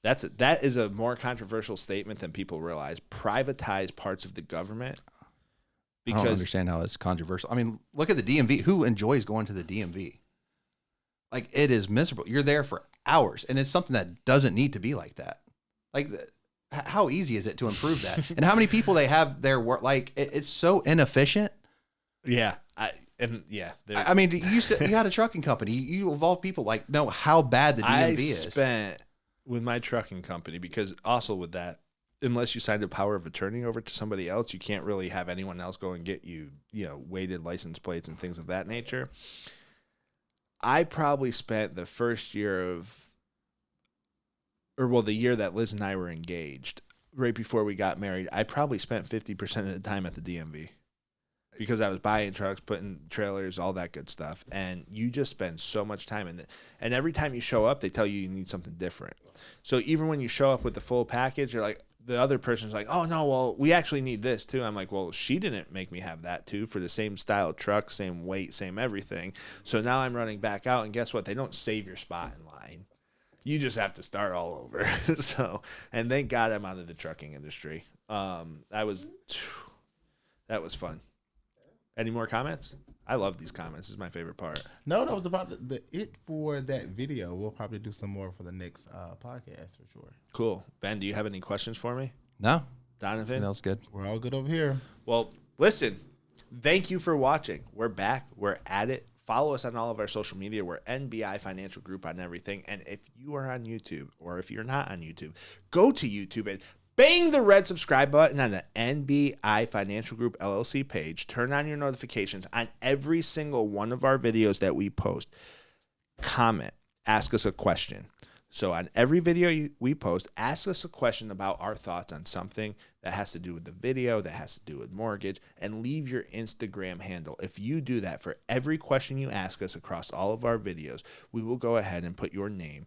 That is a more controversial statement than people realize. Privatize parts of the government. Because I don't understand how it's controversial. I mean, look at the DMV. Who enjoys going to the DMV? Like, it is miserable. You're there for hours, and it's something that doesn't need to be like that. Like, how easy is it to improve that? And how many people they have there work? Like, it's so inefficient. Yeah. I mean, you had a trucking company. You evolve people like know how bad the DMV is. I spent with my trucking company, because also with that, unless you signed a power of attorney over to somebody else, you can't really have anyone else go and get you, weighted license plates and things of that nature. I probably spent the first year the year that Liz and I were engaged, right before we got married, I probably spent 50% of the time at the DMV. Because I was buying trucks, putting trailers, all that good stuff. And you just spend so much time in it. And every time you show up, they tell you need something different. So even when you show up with the full package, you're like, the other person's like, oh, no, well, we actually need this too. I'm like, well, she didn't make me have that too for the same style truck, same weight, same everything. So now I'm running back out. And guess what? They don't save your spot in line. You just have to start all over. And thank God I'm out of the trucking industry. That was fun. Any more comments? I love these comments. This is my favorite part. No, that was about it for that video. We'll probably do some more for the next podcast for sure. Cool. Ben, do you have any questions for me? No. Donovan? That was good. We're all good over here. Well, listen, thank you for watching. We're back. We're at it. Follow us on all of our social media. We're NBI Financial Group on everything. And if you are on YouTube, or if you're not on YouTube, go to YouTube and bang the red subscribe button on the NBI Financial Group LLC page. Turn on your notifications on every single one of our videos that we post. Comment. Ask us a question. So on every video we post, ask us a question about our thoughts on something that has to do with the video, that has to do with mortgage, and leave your Instagram handle. If you do that for every question you ask us across all of our videos, we will go ahead and put your name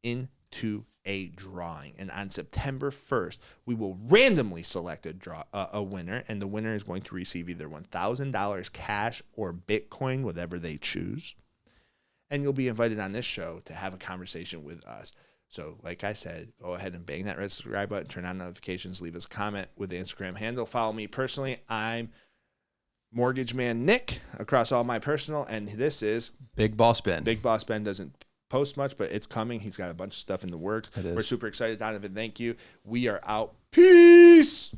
into a drawing. And on September 1st, we will randomly select a winner, and the winner is going to receive either $1,000 cash or Bitcoin, whatever they choose. And you'll be invited on this show to have a conversation with us. So like I said, go ahead and bang that red subscribe button, turn on notifications, leave us a comment with the Instagram handle. Follow me personally. I'm Mortgage Man Nick across all my personal, and this is Big Boss Ben. Big Boss Ben doesn't post much, but it's coming. He's got a bunch of stuff in the works. We're super excited, Donovan. Thank you. We are out. Peace.